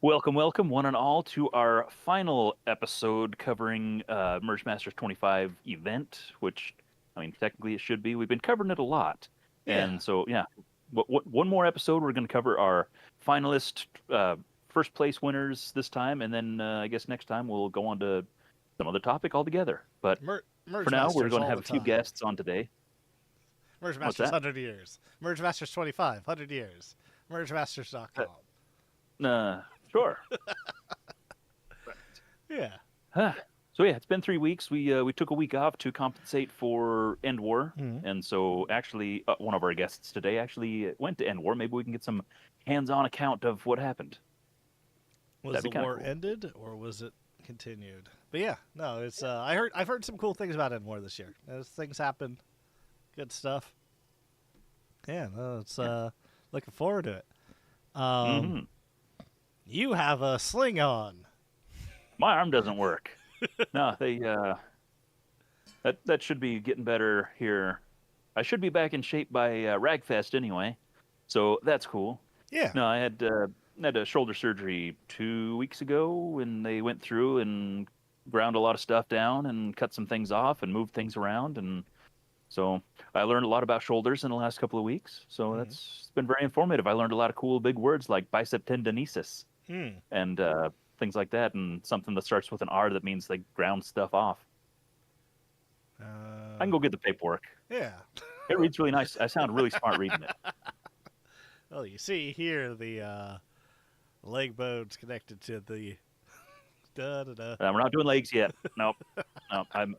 Welcome, welcome, one and all, to our final episode covering Merge Masters 25 event, which, I mean, technically it should be. We've been covering it a lot. Yeah. And so, yeah, one more episode, we're going to cover our finalist first place winners this time. And then I guess next time we'll go on to some other topic altogether. But for Merge now, we're Masters going to all have the a few time. guests on today. Merge What's Masters that? 100 years. Merge Masters 25, 100 years. Uh, MergeMasters.com. sure. Yeah. Huh. So yeah, it's been 3 weeks. We took a week off to compensate for End War, Mhm. and so actually, one of our guests today actually went to End War. Maybe we can get some hands-on account of what happened. Was That'd the be kind of war cool. ended or was it continued? But yeah, no, it's I've heard some cool things about War this year. As things happen, good stuff. Yeah, no, it's Yeah. looking forward to it. Um, Hmm. you have a sling on. My arm doesn't work. No, that should be getting better here. I should be back in shape by Ragfest anyway, so that's cool. Yeah. No, I had a shoulder surgery 2 weeks ago, and they went through and ground a lot of stuff down and cut some things off and moved things around, and so I learned a lot about shoulders in the last couple of weeks. So Mm. that's been very informative. I learned a lot of cool big words like bicep tendinosis Hmm. and things like that, and something that starts with an R that means they ground stuff off. I Uh, can go get the paperwork. yeah. It reads really nice. I sound really smart reading it. Well, you see here the leg bone's connected to the da da da. We're not doing legs yet. Nope. No. I'm.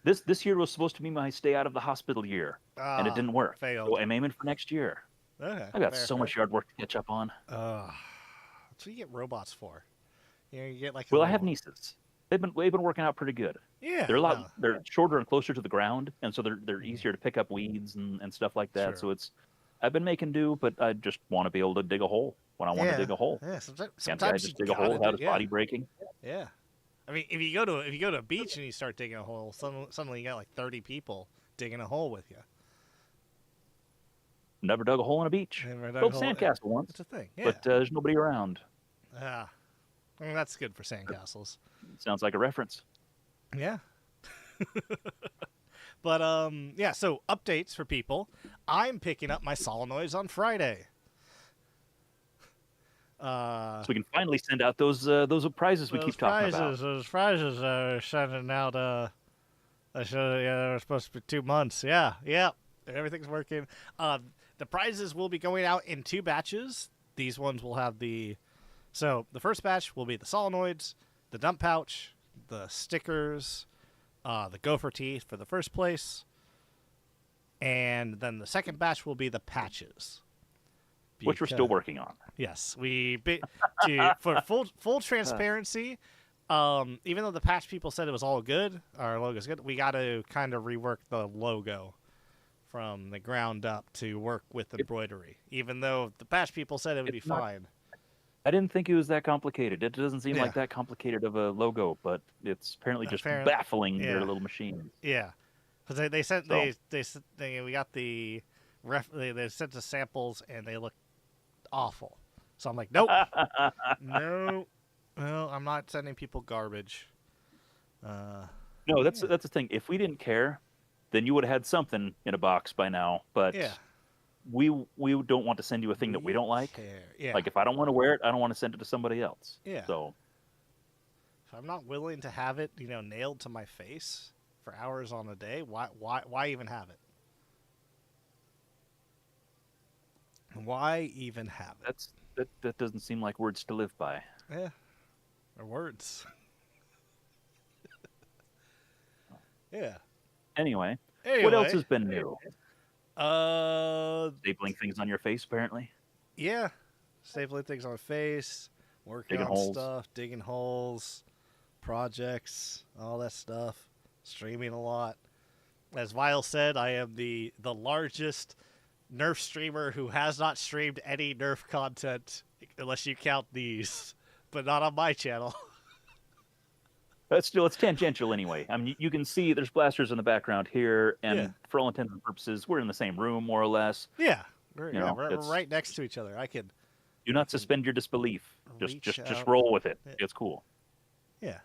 This year was supposed to be my stay out of the hospital year, and it Ah, didn't work. So failed. I'm aiming for next year. Okay, I got fair, so fair. much yard work to catch up on. That's what you get robots for. You get like a Well, I have little. nieces. They've been working out pretty good. Yeah, They're no, they're shorter and closer to the ground, and so they're mhm, easier to pick up weeds and stuff like that. sure. So I've been making do, but I just want to be able to dig a hole when I want to Yeah, dig a hole. yeah. Can't the guy Sometimes you just dig a hole gotta do. without his Yeah, body breaking? yeah. I mean, if you go to a beach and you start digging a hole, suddenly you got like 30 people digging a hole with you. Never dug a hole on a beach. And right Built a hole, sandcastle once, it's a thing. but Yeah. there's nobody around. Ah, I mean that's good for sandcastles. Sounds like a reference. Yeah. But yeah, so updates for people. I'm picking up my solenoids on Friday. So we can finally send out those prizes we keep talking about. Those prizes are sending out I should yeah, they were supposed to be 2 months. Yeah, yeah. Everything's working. The prizes will be going out in two batches. These ones will have the first batch will be the solenoids, the dump pouch, the stickers, the gopher teeth for the first place, and then the second batch will be the patches. Which we're still Because working on. yes, for full transparency. Even though the patch people said it was all good, our logo's good, we got to kind of rework the logo from the ground up to work with It, embroidery. Even though the patch people said it would be it's not. fine. I didn't think it was that complicated. It doesn't seem Yeah, like that complicated of a logo, but it's apparently just apparently, baffling their yeah, little machines. yeah. Because they sent So we got the they sent the samples and they look awful. So I'm like, nope, no, well, I'm not sending people garbage. Uh, no, that's yeah, that's the thing. If we didn't care, then you would have had something in a box by now. But yeah, we don't want to send you a thing that we we don't like. care. Yeah, Like if I don't want to wear it, I don't want to send it to somebody else. yeah. So If I'm not willing to have it, nailed to my face for hours on a day, why even have it? Why even have it? that doesn't seem like words to live by. Yeah, or words. Yeah. Anyway, what else Anyway, has been new? uh, Stapling things on your face, apparently. yeah, stapling things on my face, working Digging on holes. stuff, digging holes, projects, all that stuff, streaming a lot. As Vile said, I am the largest Nerf streamer who has not streamed any Nerf content unless you count these, but not on my channel. Still, it's tangential anyway. I mean, you can see there's blasters in the background here, Yeah, and for all intents and purposes, we're in the same room, more or less. yeah, You yeah, know, we're it's right next to each other. I could Do not suspend your disbelief. reach Just out. roll with it. Yeah. It's cool. Yeah.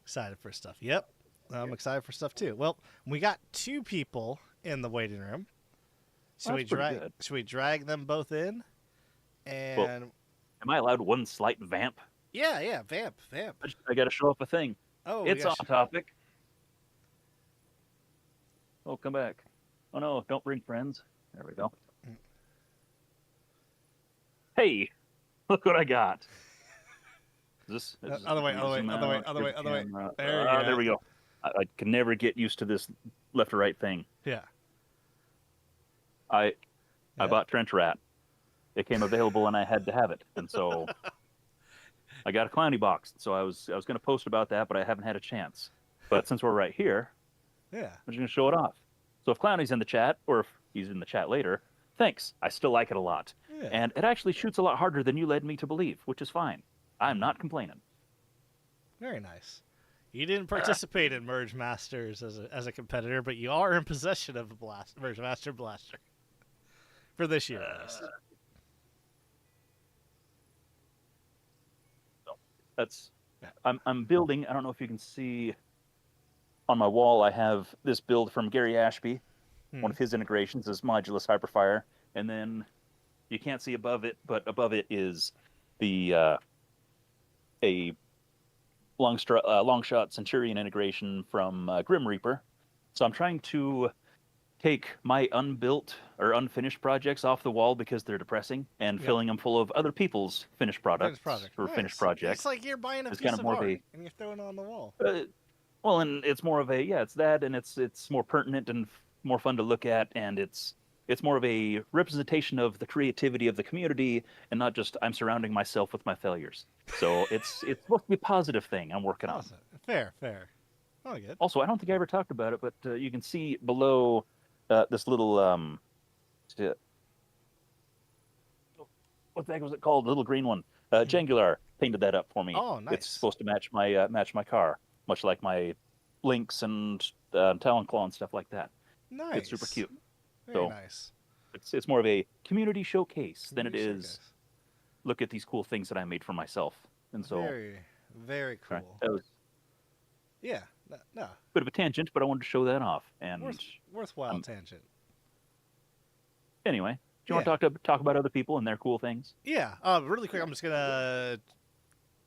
Excited for stuff. Yep. I'm excited for stuff too. Well, we got 2 people in the waiting room. Well, that's pretty good. Should we drag them both in? And Am I allowed one slight vamp? yeah, vamp. I got to show up a thing. Oh, It's on topic. Oh, come back. Oh no, don't bring friends. There we go. Hey, look what I got. Is this Other way. zoom out, There shift camera. you go. There we go. I can never get used to this left or right thing. Yeah. I Yeah. bought Trench Rat. It came available and I had to have it, and so I got a Clowny box. So I was going to post about that, but I haven't had a chance. But since we're right here, Yeah. I'm just going to show it off. So if Clowny's in the chat, or if he's in the chat later, thanks. I still like it a lot. Yeah. And it actually shoots a lot harder than you led me to believe, which is fine. I'm not complaining. Very nice. You didn't participate in Merge Masters as a competitor, but you are in possession of a Merge Master Blaster for this year, at least. That's I'm building. I don't know if you can see on my wall. I have this build from Gary Ashby. One of his integrations is Modulus Hyperfire, and then you can't see above it, but above it is the a long shot Centurion integration from Grim Reaper. So I'm trying to take my unbuilt or unfinished projects off the wall because they're depressing, and filling them full of other people's finished products or finished projects. It's like you're buying a It's piece kind of of more of art a- and you're throwing it on the wall. Well, and it's more of a it's that, and it's more pertinent and more fun to look at, and it's more of a representation of the creativity of the community, and not just I'm surrounding myself with my failures. So it's supposed to be a positive thing I'm working on. Awesome. Fair. Oh, good. Also, I don't think I ever talked about it, but you can see below this little what the heck was it called? The little green one. Jangular painted that up for me. Oh, nice. It's supposed to match my car, much like my Lynx and Talonclaw and stuff like that. Nice. It's super cute. Very So, nice. It's more of a community showcase than it Community is. showcase. Look at these cool things that I made for myself, and so Very cool. right, that was Yeah. No. a bit of a tangent, but I wanted to show that off. And Worthwhile tangent. anyway, do you want to talk about other people and their cool things? Yeah. Really quick, I'm just gonna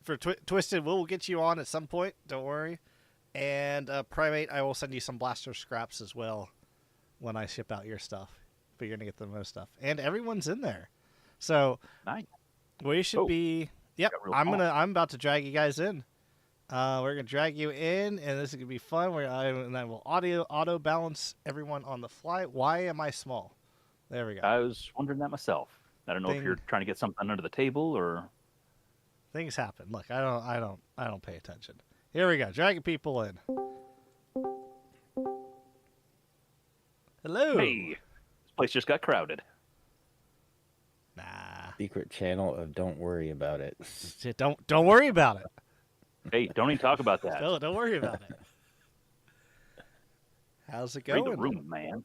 for Twisted. We'll get you on at some point. Don't worry. And Primate, I will send you some blaster scraps as well when I ship out your stuff. But you're gonna get the most stuff, and everyone's in there. So Nice. we should be. Yep. got real I'm about to drag you guys in. We're gonna drag you in, and this is gonna be fun. And I will auto balance everyone on the fly. Why am I small? There we go. I was wondering that myself. I don't know if you're trying to get something under the table or. Things happen. Look, I don't pay attention. Here we go. Dragging people in. Hello. Hey, this place just got crowded. Nah. Secret channel of don't worry about it. Don't worry about it. Hey, don't even talk about that. Don't worry about it. How's it Read going? the room, man.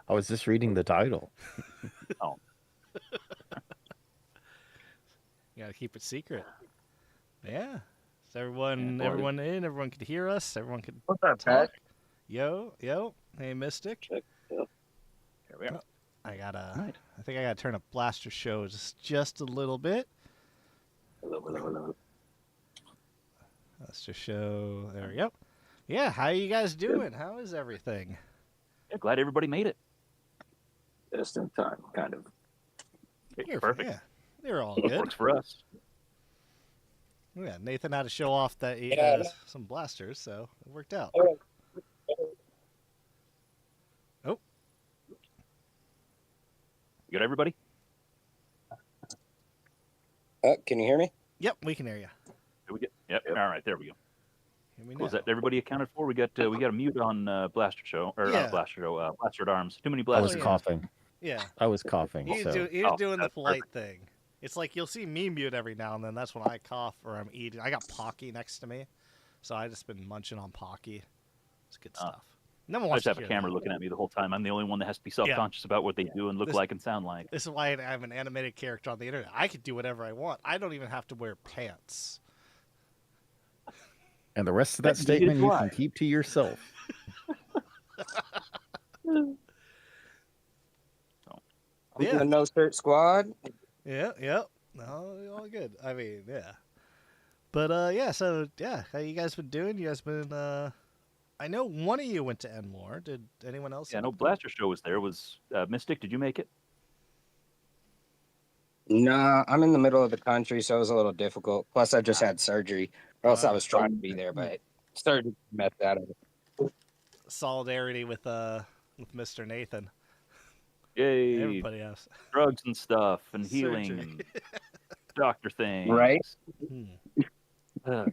I was just reading the title. Oh, You gotta keep it secret. Yeah. So everyone Yeah, in, everyone could hear us, everyone could what's up, talk. Yo. Hey, Mystic. Here we are. I Right. think I gotta turn up Blaster Show just a little bit. Blaster Show. There we go. Yeah. How you guys doing? How is everything? Yeah, glad everybody made it. Just in time, kind of. Perfect. Yeah. They're all It good. works for us. Yeah. Nathan had to show off that he has some blasters, so it worked out. Oh. You got everybody? Can you hear me? Yep. We can hear you. Did we get? Yep. All right, there we go. Hear me Cool. Is now. that everybody accounted for? We got a mute on Blaster Show or Yeah. not Blaster Show, Blaster at Arms. Too many I blasters. was yeah. coughing. Yeah. I was coughing. He was, So doing the that's polite thing. It's like you'll see me mute every now and then. That's when I cough or I'm eating. I got Pocky next to me, so I just been munching on Pocky. It's good stuff. No one I wants just to have a hear camera that. looking at me the whole time. I'm the only one that has to be self-conscious about what they do and look This- like and sound like. This is why I'm an animated character on the internet. I can do whatever I want. I don't even have to wear pants. And the rest of that Neither statement do you I. can keep to yourself. I'm Yeah. the no shirt squad. Yeah, yep. No, all good. I mean, yeah. But yeah, so yeah, how you guys been doing? You guys been I know one of you went to Enmore. Did anyone else? Yeah, end no, up going? Blaster Show was there. Was Mystic? Did you make it? Nah, I'm in the middle of the country, so it was a little difficult. Plus, I just had surgery, or else I was trying to be there, but surgery messed that up. Solidarity with Mr. Nathan. Yay! Everybody else. Drugs and stuff and Surgery. healing and doctor things. Right? Hmm. Uh,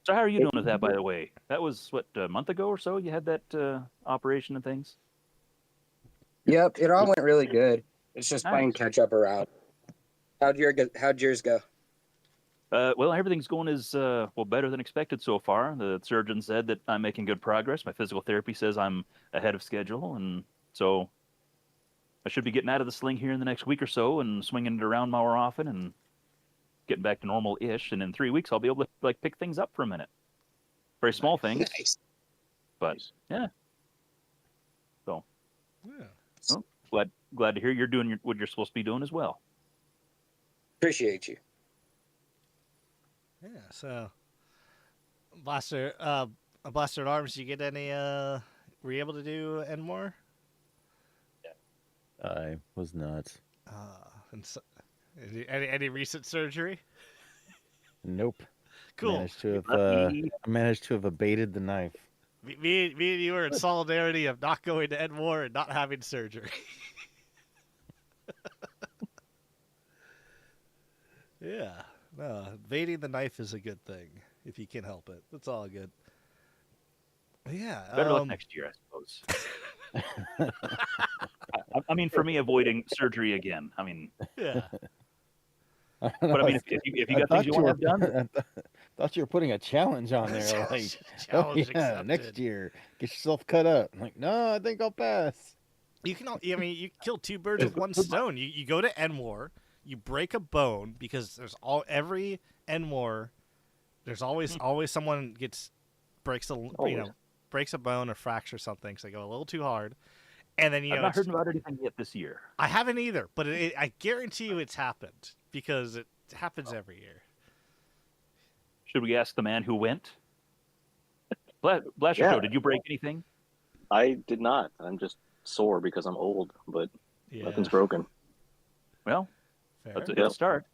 so how are you doing with that, by the way? That was what, a month ago or so. You had that operation and things. Yep, it all went really good. It's just playing Nice. catch up around. How'd yours go? Well, everything's going as well better than expected so far. The surgeon said that I'm making good progress. My physical therapy says I'm ahead of schedule, and so I should be getting out of the sling here in the next week or so and swinging it around more often and getting back to normal-ish. And in 3 weeks, I'll be able to like pick things up for a minute. Very small things, Nice. but yeah. So Yeah. glad to hear you're doing what you're supposed to be doing as well. Appreciate you. Yeah. So, Blaster at Arms. You get any? Were you able to do Enmore? I was not. And so, any recent surgery? Nope. Cool. I managed to have abated the knife. Me and you are in solidarity of not going to Enmore and not having surgery. Yeah. No, evading the knife is a good thing if you can help it. That's all good. Yeah. Better luck next year, I suppose. I mean, for me, avoiding surgery again. I mean, Yeah. but I mean, if you got things you want to have done, I thought you were putting a challenge on there. Like, oh, Challenge yeah, accepted. next year, get yourself cut up. I'm like, no, I think I'll pass. You can. I mean, you kill two birds with one stone. You go to Enmore, you break a bone because there's every Enmore. There's always someone breaks a bone or fractures something. So they go a little too hard, and then I've not heard about anything yet this year. I haven't either, but I guarantee you it's happened because it happens every year. Should we ask the man who went? Blaster Yeah. Show, did you break anything? I did not. I'm just sore because I'm old, but Yeah. nothing's broken. Well, Fair. that's a good start.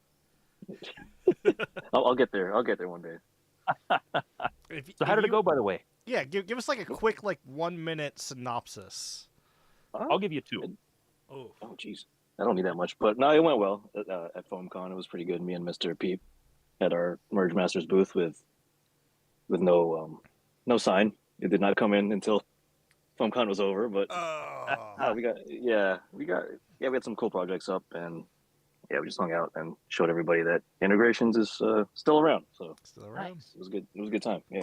I'll get there. I'll get there one day. So how did it go, by the way? Yeah, give us like a quick 1 minute synopsis. I'll give you two. Oh, Oh, jeez. I don't need that much, but no, it went well at FoamCon. It was pretty good. Me and Mr. Peep had our Merge Masters booth with no sign. It did not come in until FoamCon was over, but we had some cool projects up, and we just hung out and showed everybody that integrations is still around. So still around. Nice. it was good. It was a good time. Yeah.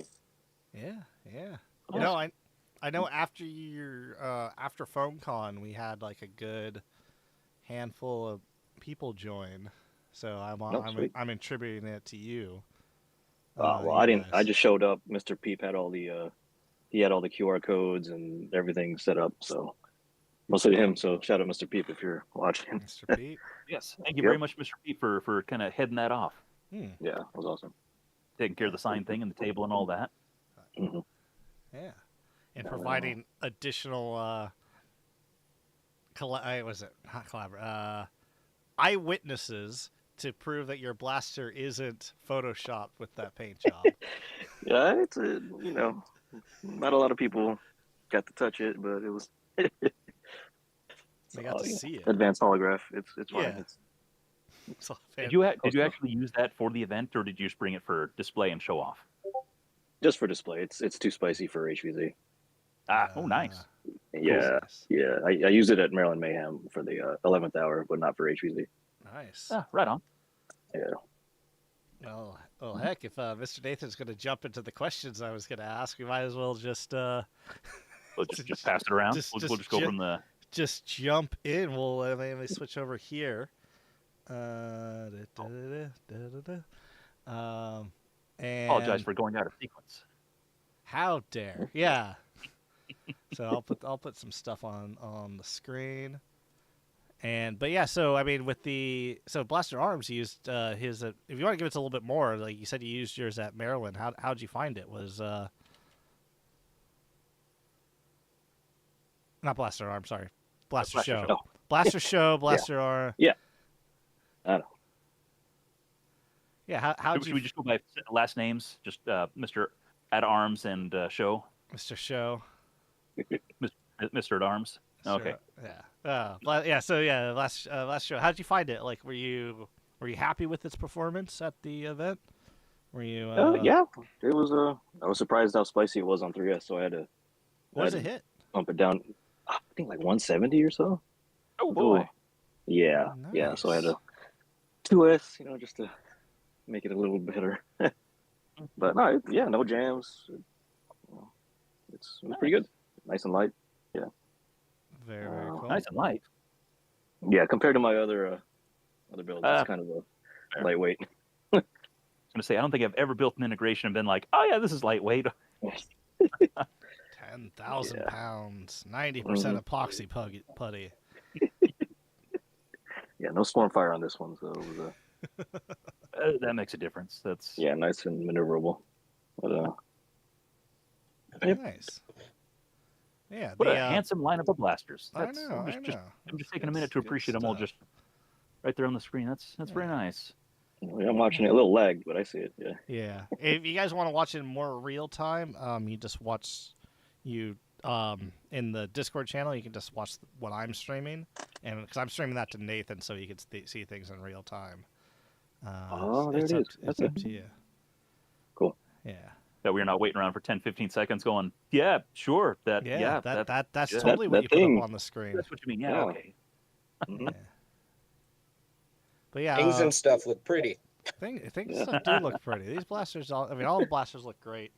Yeah. You know, I know after after FoamCon, we had like a good handful of people join. So Sweet. I'm attributing it to you. Well, you I didn't. I guys. just showed up. Mr. Peep had all the he had all the QR codes and everything set up. So mostly to him. So shout out Mr. Peep if you're watching. Mr. Pete. Yes, thank you Yep. very much, Mr. Pete, for kind of heading that off, Hmm. Yeah, it was awesome. taking care of the sign thing and the table and all that. Hmm. Yeah. And No, no, no. providing additional eyewitnesses to prove that your blaster isn't photoshopped with that paint job. Yeah, it's not a lot of people got to touch it, but it was They got to see it. advanced holograph. It's fine. Yeah. It's, It's all Did you Cool. actually use that for the event, or did you just bring it for display and show off? just for display. It's too spicy for HVZ. Oh, nice. Yeah, Nice. yeah. I used it at Maryland Mayhem for the 11th hour, but not for HVZ. Nice. Right on. Yeah. Well, heck, if Mr. Nathan's going to jump into the questions I was going to ask, we might as well just We'll just pass it around. We'll just go from the. Just jump in. Well, let me switch over here. And Apologize for going out of sequence. how dare? Yeah. So I'll put some stuff on the screen. But yeah, so I mean, with Blaster Arms used his. If you want to give us a little bit more, like you said, you used yours at Maryland. How'd you find it? Was not Blaster Arm, sorry, Blaster Show. Show. Blaster Show, Blaster Arm. Yeah. I know. Yeah, how'd Should you, we just go by last names? Just Mr. at Arms and Show. Mr. Show? Mr. at Arms. Okay. Yeah. So yeah, last show. How'd you find it? Like, were you happy with its performance at the event? Were you? Yeah, it was. I was surprised how spicy it was on 3S, so I had to. What was it hit? Pump it down. I think like 170 or so. Oh boy. Yeah, yeah. So I had a 2S, just to make it a little better. But no, no jams. It was pretty good. Nice and light. Yeah. Very cool. Nice and light. Yeah, compared to my other builds, it's kind of a fair. lightweight. I was gonna say I don't think I've ever built an integration and been like, oh yeah, this is lightweight. 10,000 Yeah. pounds, 90% epoxy putty. Yeah, no Stormfire on this one, so it was That makes a difference. That's nice and maneuverable. But Yep. Nice. Yeah. what a handsome lineup of blasters. I That's, know. I'm just taking a minute It's to good appreciate them all stuff. just right there on the screen. That's very nice. I'm watching it a little lagged, but I see it. Yeah. Yeah. If you guys want to watch it in more real time, you just watch in the Discord channel. You can just watch what I'm streaming, and because I'm streaming that to Nathan, so you can see things in real time. There it's it up, is. It's Okay. up to you. Cool. Yeah. That we're not waiting around for 10, 15 seconds going, yeah, sure. That's That's yeah. totally what that you thing. put up on the screen. what you mean. Yeah, Yeah. okay. Mhm. Yeah. But yeah, Things and stuff look pretty. things Yeah. stuff do look pretty. These blasters, all the blasters look great.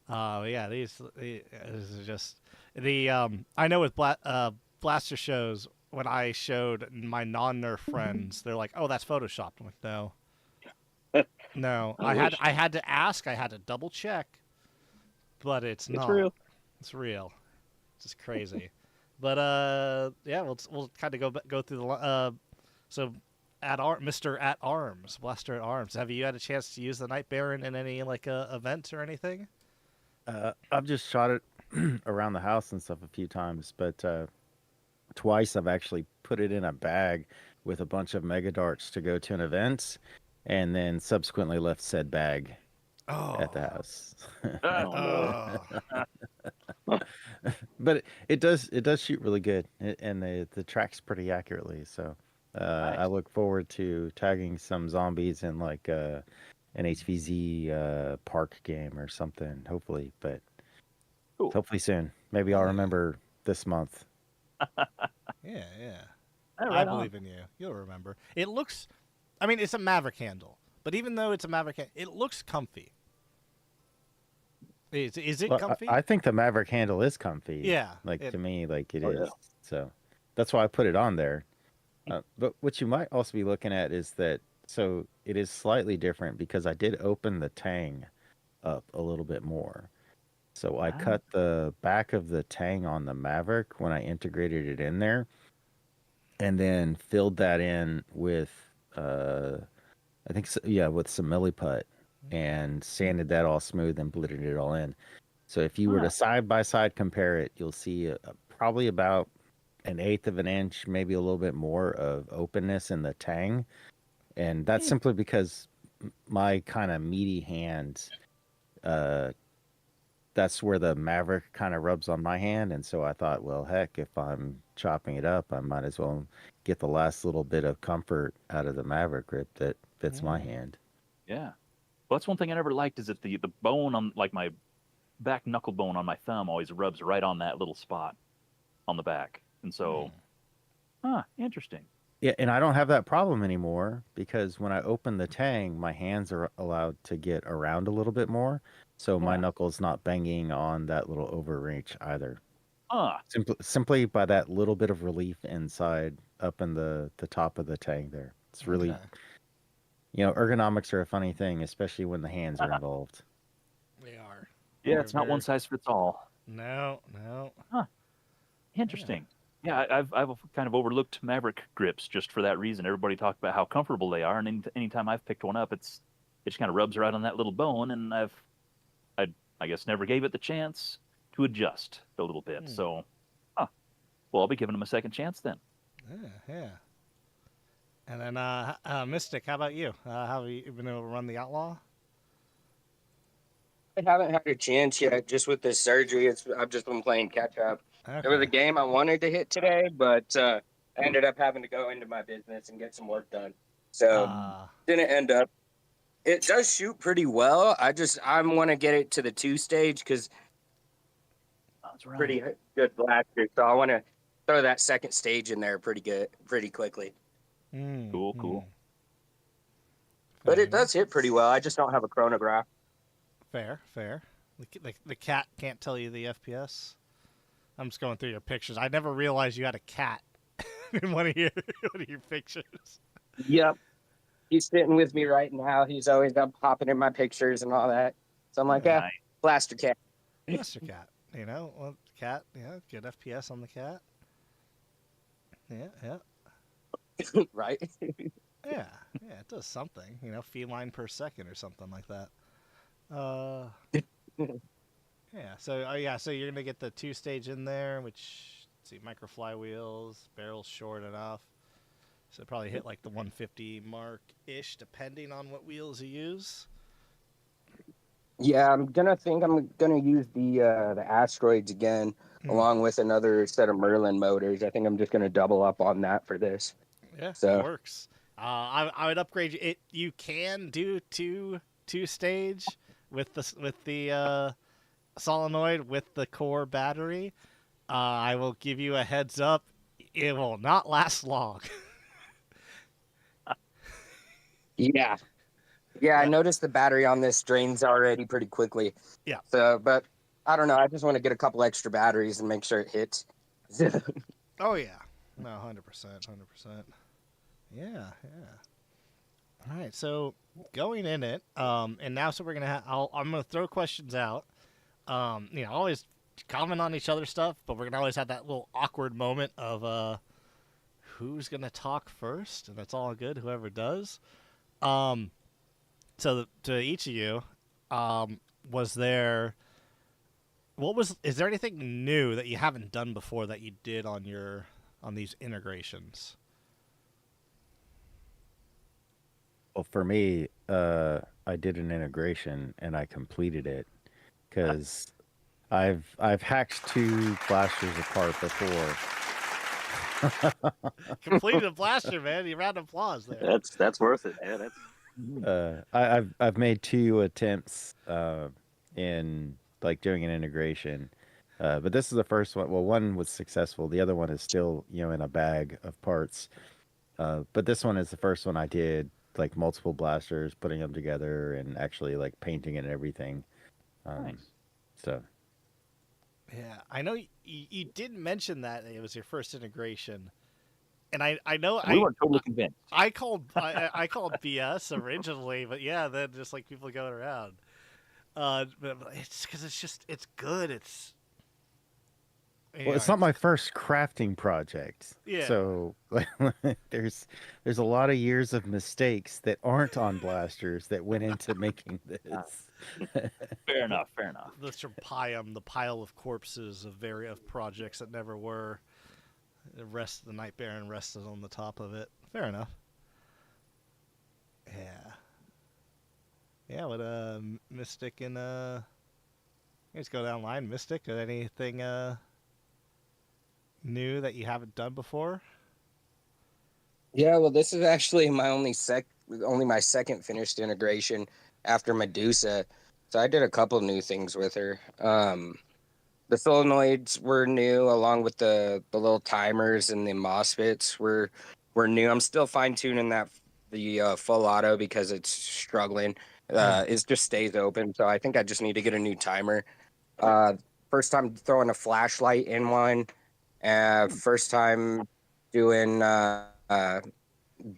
Yeah, these is just the I know with blaster shows, when I showed my non-Nerf friends, they're like, "Oh, that's photoshopped." I'm like, "No, no." I I had to ask, I had to double check, but it's not. real. It's real. It's just crazy. But yeah, we'll kind of go through the so. Mr. At Arms, Blaster at Arms. Have you had a chance to use the Night Baron in any event or anything? I've just shot it around the house and stuff a few times, but twice I've actually put it in a bag with a bunch of mega darts to go to an event, and then subsequently left said bag at the house. But it does shoot really good, and the tracks pretty accurately. So I look forward to tagging some zombies in like an HVZ park game or something. Hopefully, but Cool. hopefully soon. Maybe I'll remember this month. Yeah. All I right on. believe in you. You'll remember. It looks, I mean, it's a Maverick handle, but even though it's a Maverick, it looks comfy. Is it Well, comfy? I think the Maverick handle is comfy. Yeah, Like it- to me, like it Oh, is. yeah. So that's why I put it on there. But what you might also be looking at is that so it is slightly different because I did open the tang up a little bit more. So I cut the back of the tang on the Maverick when I integrated it in there, and then filled that in with I think with some milliput and sanded that all smooth and blittered it all in. So if you were to side by side compare it, you'll see probably about 1/8 of an inch, maybe a little bit more of openness in the tang. And that's simply because my kind of meaty hands, that's where the Maverick kind of rubs on my hand. And so I thought, well, heck, if I'm chopping it up, I might as well get the last little bit of comfort out of the Maverick grip that fits my hand. Yeah. Well, that's one thing I never liked is that the bone on like my back knuckle bone on my thumb always rubs right on that little spot on the back. And so, interesting. Yeah, and I don't have that problem anymore because when I open the tang, my hands are allowed to get around a little bit more. So my knuckles not banging on that little overreach either. Simply by that little bit of relief inside, up in the top of the tang there. It's really, Okay. ergonomics are a funny thing, especially when the hands are involved. They are. Yeah, They're it's not one very- size fits all. No. Interesting. Yeah, I've kind of overlooked Maverick grips just for that reason. Everybody talked about how comfortable they are, and anytime I've picked one up, it just kind of rubs right on that little bone, and I guess never gave it the chance to adjust a little bit. So, well, I'll be giving them a second chance then. Yeah. And then, Mystic, how about you? How have you been able to run the Outlaw? I haven't had a chance yet. Just with this surgery, I've just been playing catch up. There was a Okay. game I wanted to hit today, but I ended up having to go into my business and get some work done. So didn't end up. It does shoot pretty well. I want to get it to the 2 stage because That's right. pretty good blaster. So I want to throw that second stage in there pretty quickly. Cool. But it does hit pretty well. I just don't have a chronograph. Fair. The cat can't tell you the FPS. I'm just going through your pictures. I never realized you had a cat in one of your pictures. Yep. He's sitting with me right now. He's always up popping in my pictures and all that. So I'm like, yeah, Nice. blaster cat. Master cat. Well, cat. Yeah, good FPS on the cat. Yeah. Right? Yeah, it does something. Feline per second or something like that. Yeah. So you're gonna get the 2 stage in there, which let's see, micro flywheels, barrel's short enough, so probably hit like the 150 mark ish, depending on what wheels you use. Yeah, I'm gonna use the asteroids again, along with another set of Merlin motors. I think I'm just gonna double up on that for this. Yeah, So it works. I would upgrade you. You can do two stage with the solenoid with the core battery. I will give you a heads up. It will not last long. yeah, I noticed the battery on this drains already pretty quickly. Yeah. So, but I don't know. I just want to get a couple extra batteries and make sure it hits. Oh yeah, no, 100%. Yeah. All right, so going in it, and now so we're gonna. I'm gonna throw questions out. Always comment on each other's stuff, but we're gonna always have that little awkward moment of who's gonna talk first, and that's all good. Whoever does. So to each of you, is there anything new that you haven't done before that you did on these integrations? Well, for me, I did an integration and I completed it because I've hacked 2 blasters apart before. Completed a blaster, man. You round of applause there. That's worth it. Yeah, that's I've made 2 attempts in like doing an integration, but this is the first one. Well, one was successful. The other one is still in a bag of parts. But this one is the first one I did like multiple blasters, putting them together and actually like painting it and everything. Nice. So. Yeah, I know you did mention that it was your first integration, and I know We weren't totally convinced. I called BS originally, but yeah, then just like people going around. But it's because it's good. Well, it's not my first crafting project. Yeah. So there's a lot of years of mistakes that aren't on blasters that went into making this. Fair enough. The pile of corpses of projects that never were. The rest of the Night Baron rested on the top of it. Fair enough. Yeah, but Mystic and let's go down the line. Mystic, anything new that you haven't done before? Yeah, well, this is actually my only my second finished integration after Medusa. So I did a couple new things with her. The solenoids were new, along with the little timers, and the MOSFETs were new. I'm still fine tuning the full auto because it's struggling. It just stays open, so I think I just need to get a new timer. first time throwing a flashlight in one. First time doing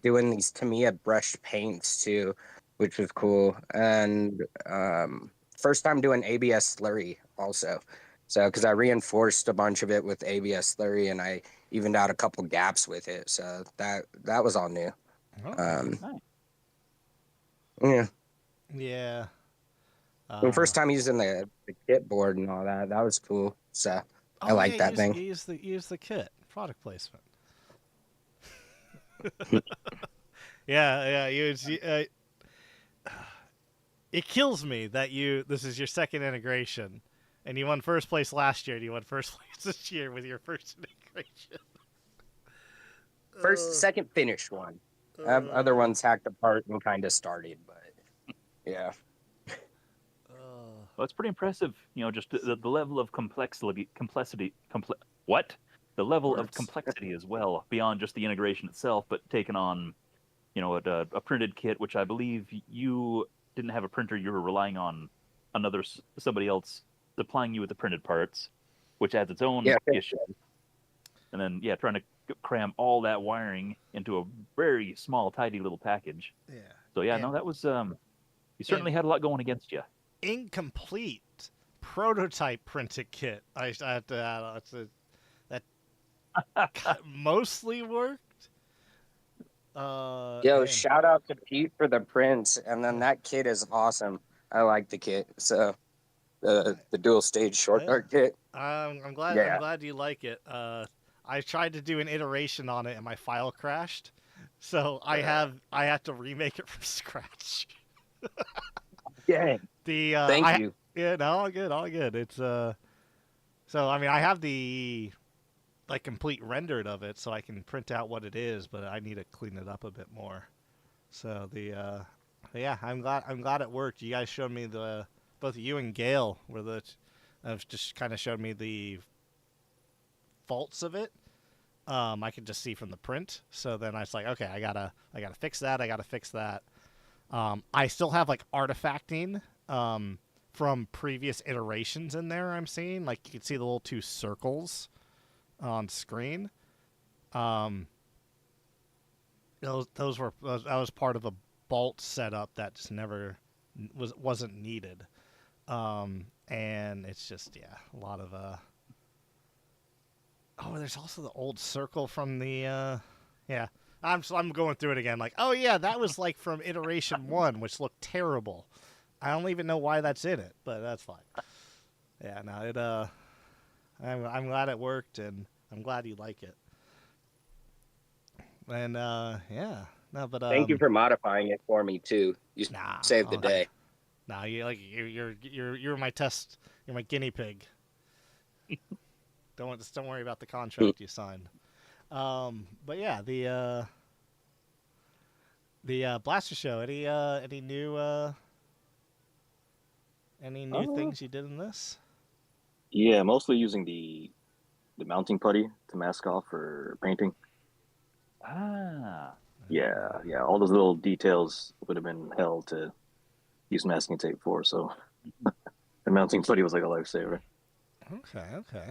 doing these Tamiya brushed paints too, which was cool. And first time doing ABS slurry also. So because I reinforced a bunch of it with ABS slurry, and I evened out a couple gaps with it. So that was all new. Oh, Um, Nice. yeah. yeah. The first time using the kit board and all that, that was cool. So I like that thing. Use the kit product placement. Yeah. It kills me that this is your second integration, and you won first place last year, and you won first place this year with your first integration. Second finished one. Other ones hacked apart and kind of started, but yeah. Well, it's pretty impressive. You know, just the level of complexity. The level of Words. complexity as well, beyond just the integration itself, but taking on, you know, a printed kit, which I believe you didn't have a printer. You were relying on somebody else supplying you with the printed parts, which adds its own issue. And then, trying to cram all that wiring into a very small, tidy little package. Yeah. So that was you certainly had a lot going against you. Incomplete prototype printed kit. I have to add that mostly worked. Yo, shout out to Pete for the prints, and then that kit is awesome. I like the kit. So the dual stage short dart kit. I'm glad. Yeah. I'm glad you like it. I tried to do an iteration on it, and my file crashed, so I had to remake it from scratch. Yeah. Thank you. Yeah, no, all good. It's so I mean, I have the complete rendered of it, so I can print out what it is, but I need to clean it up a bit more. So I'm glad it worked. You guys showed me both you and Gail have just kind of showed me the faults of it. I could just see from the print. So then I was like, okay, I gotta fix that. I still have artifacting from previous iterations in there. I'm seeing you can see the little two circles on screen. That was part of a bolt setup that just never wasn't needed. And it's just a lot of Oh, there's also the old circle from the I'm going through it again. That was from iteration 1, which looked terrible. I don't even know why that's in it, but that's fine. Yeah, no, it I'm glad it worked, and I'm glad you like it. And Thank you for modifying it for me too. You saved the day. Nah, you're my test. You're my guinea pig. Don't worry about the contract you signed. But yeah, the Blaster Show. Any new things you did in this? Yeah, mostly using the mounting putty to mask off for painting. Ah. Yeah. All those little details would have been hell to use masking tape for, so the mounting putty was like a lifesaver. Okay.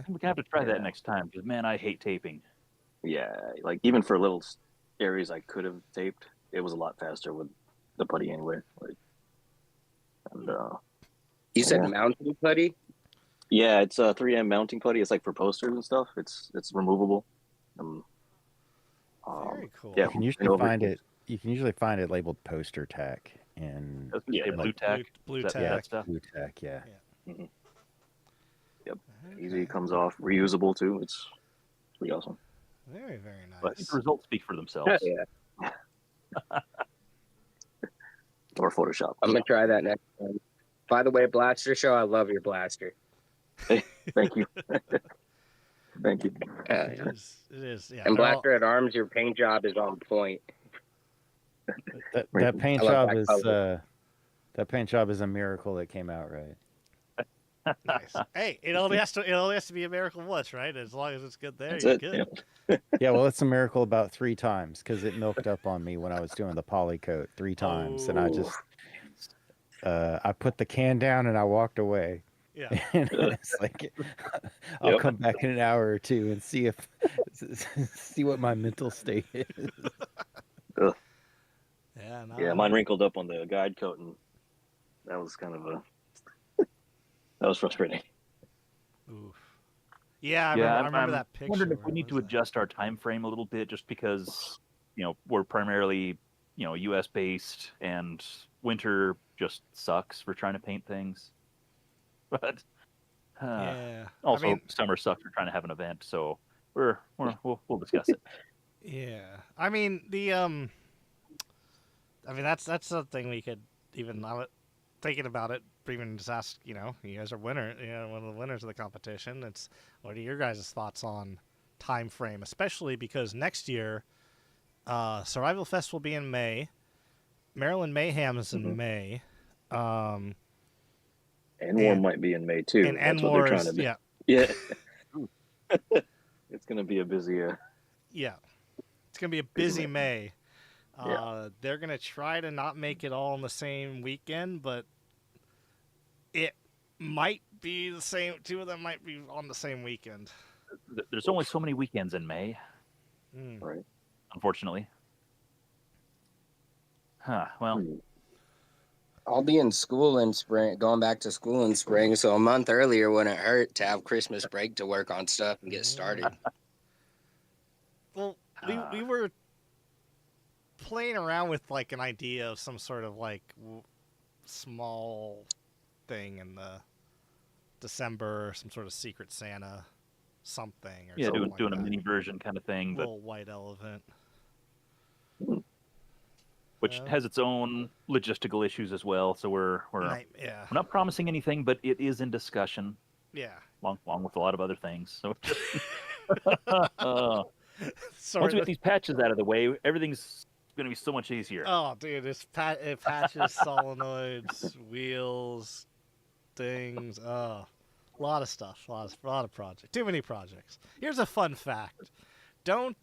We're gonna have to try that next time, because man, I hate taping. Yeah, even for little areas I could have taped, it was a lot faster with the putty anyway. You said mounting putty? Yeah, it's a 3M mounting putty. It's for posters and stuff. It's removable. Very cool. Yeah, You can usually find it labeled poster tack and Blue tack. Blue That tack. stuff. blue tack. Yeah. Mm-hmm. Yep. Easy, comes off, reusable too. It's pretty awesome. Very, very nice. But the results speak for themselves. Yeah. Or Photoshop. I'm gonna try that next time. By the way, Blaster Show, I love your blaster. Thank you. Thank you. It is. Yeah. And Blaster at Arms, your paint job is on point. That paint I love job that is color. that paint job is a miracle that came out right. Nice. Hey, it only has to be a miracle once, right? As long as it's good there, That's you're it. good. Yeah. Yeah, well, it's a miracle about 3 times because it milked up on me when I was doing the poly coat 3 times, and I just I put the can down and I walked away. Yeah. And it's like I'll Yep. come back in an hour or two and see if see what my mental state is. Ugh. Yeah. No, Yeah, mine wrinkled up on the guide coat, and that was kind of that was frustrating. Oof. Yeah, I Yeah, remember. I I'm, remember I'm that picture. wondering if where we it need to was adjust our time frame a little bit, just because we're primarily U.S. based, and winter just sucks for trying to paint things. But Yeah. I also mean, summer sucks for trying to have an event. So we'll discuss it. yeah. I mean the I mean that's something we could even thinking about it. Even just ask. You guys are winner. One of the winners of the competition. It's what are your guys' thoughts on time frame, especially because next year, Survival Fest will be in May. Maryland Mayhem is in Mhm. May. Um, And War And- might be in May too. and That's what they're Enmore trying is to do. yeah. Yeah. It's gonna be a busy. Yeah, it's gonna be a Busy busy May. Yeah. They're gonna try to not make it all in the same weekend, but it might be the same. Two of them might be on the same weekend. There's only so many weekends in May, Right. unfortunately. Well, Hmm. I'll be in school in spring, going back to school in spring. So a month earlier wouldn't hurt to have Christmas break to work on stuff and get started. Well, we were playing around with like an idea of some sort of like small thing in the December, some sort of Secret Santa something or yeah, something doing like a that. mini version kind of thing, but Little white elephant. which Yeah. has its own logistical issues as well. So we're Yeah. not promising anything, but it is in discussion, Yeah. along with a lot of other things. So once Sort we get of. these patches out of the way, everything's going to be so much easier. Oh, dude, it patches, solenoids, wheels, things. Oh, a lot of stuff. A lot of projects. Too many projects. Here's a fun fact: don't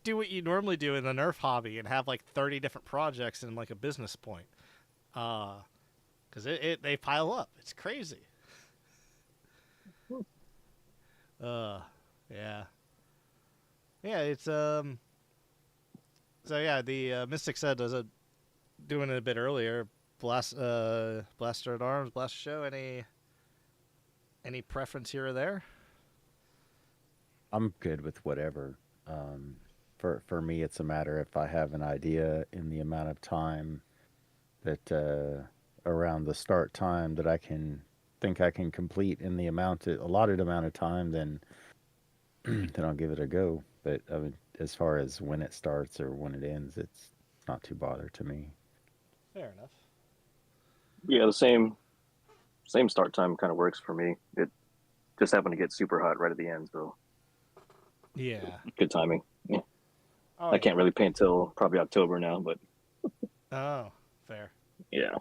do what you normally do in the Nerf hobby and have like 30 different projects in like a business point, because they pile up. It's crazy. Yeah. Yeah, it's So yeah, the Mystic said doing it a bit earlier. Blaster at Arms, Blaster Show. Any preference here or there? I'm good with whatever. For me, it's a matter if I have an idea in the amount of time that around the start time that I think I can complete in the allotted amount of time, then then I'll give it a go. But I mean, as far as when it starts or when it ends, it's not too bother to me. Fair enough. Yeah, the same start time kind of works for me. It just happened to get super hot right at the end, so Yeah. good timing. Yeah. Oh, I can't really paint till probably October now, but Oh, fair. yeah.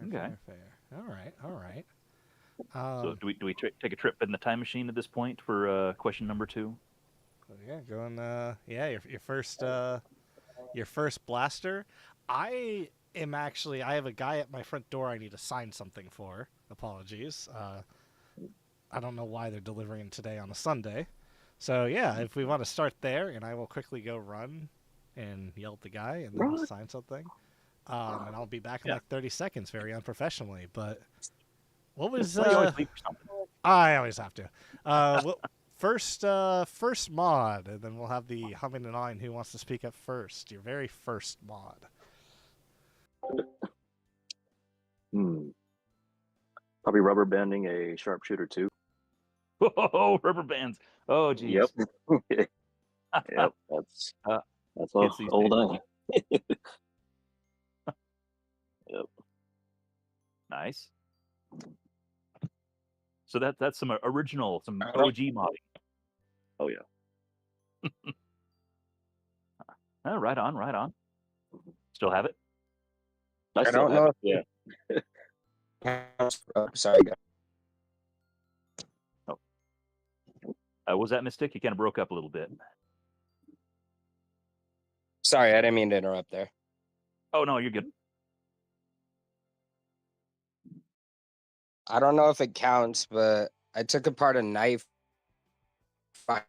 Okay. Fair. All right. So do we take a trip in the time machine at this point for question number 2? Yeah, going. Your first blaster. I have a guy at my front door I need to sign something for. Apologies. I don't know why they're delivering today on a Sunday. So yeah, if we want to start there, and I will quickly go run and yell at the guy and then sign something. And I'll be back in like 30 seconds, very unprofessionally. But what was? Well, you always leave for something. I always have to. First mod, and then we'll have the humming and awing. Who wants to speak up first? Your very first mod. Probably rubber banding a sharpshooter 2. Oh, rubber bands. Oh, geez. Yep. Yep. That's all kids these old days. I. Yep. Nice. So that's some original, some Alright. OG modding. Oh yeah. Oh, right on. Still have it? I still don't have know it. Yeah. Sorry, guys. Was that Mystic? You kind of broke up a little bit. Sorry, I didn't mean to interrupt there. Oh, no, you're good. I don't know if it counts, but I took apart a knife a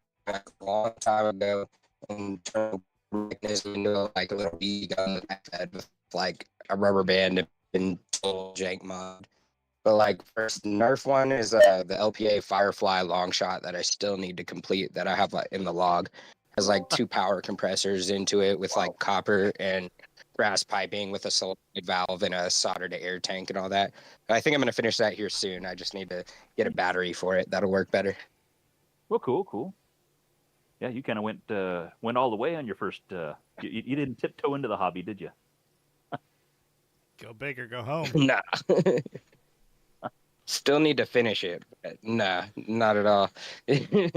long time ago and turned the mechanism into like a little BB gun that I had with like a rubber band and total jank mod. But like first Nerf one is the LPA Firefly long shot that I still need to complete that I have like in the log. Has like 2 power compressors into it with like copper and brass piping with a solenoid valve and a soldered air tank and all that. I think I'm gonna finish that here soon. I just need to get a battery for it. That'll work better. Well, cool. Yeah, you kind of went all the way on your first. You didn't tiptoe into the hobby, did you? Go big or go home. Nah. Still need to finish it. But nah, not at all. Yeah.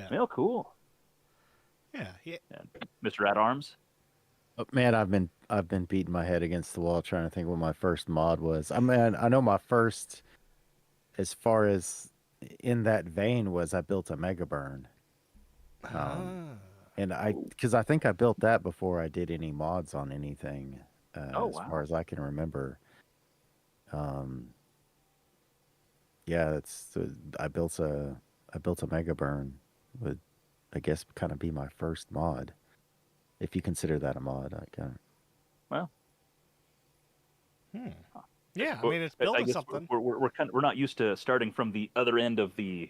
Well, cool. Yeah. Mr. At Arms. Oh, man, I've been beating my head against the wall trying to think what my first mod was. I mean, I know my first, as far as in that vein, was I built a Mega Burn. And because I think I built that before I did any mods on anything, as far as I can remember. Yeah, I built a Mega Burn, would I guess kind of be my first mod, if you consider that a mod. I can. Well, Yeah, I mean, it's I building guess something. we're not used to starting from the other end of the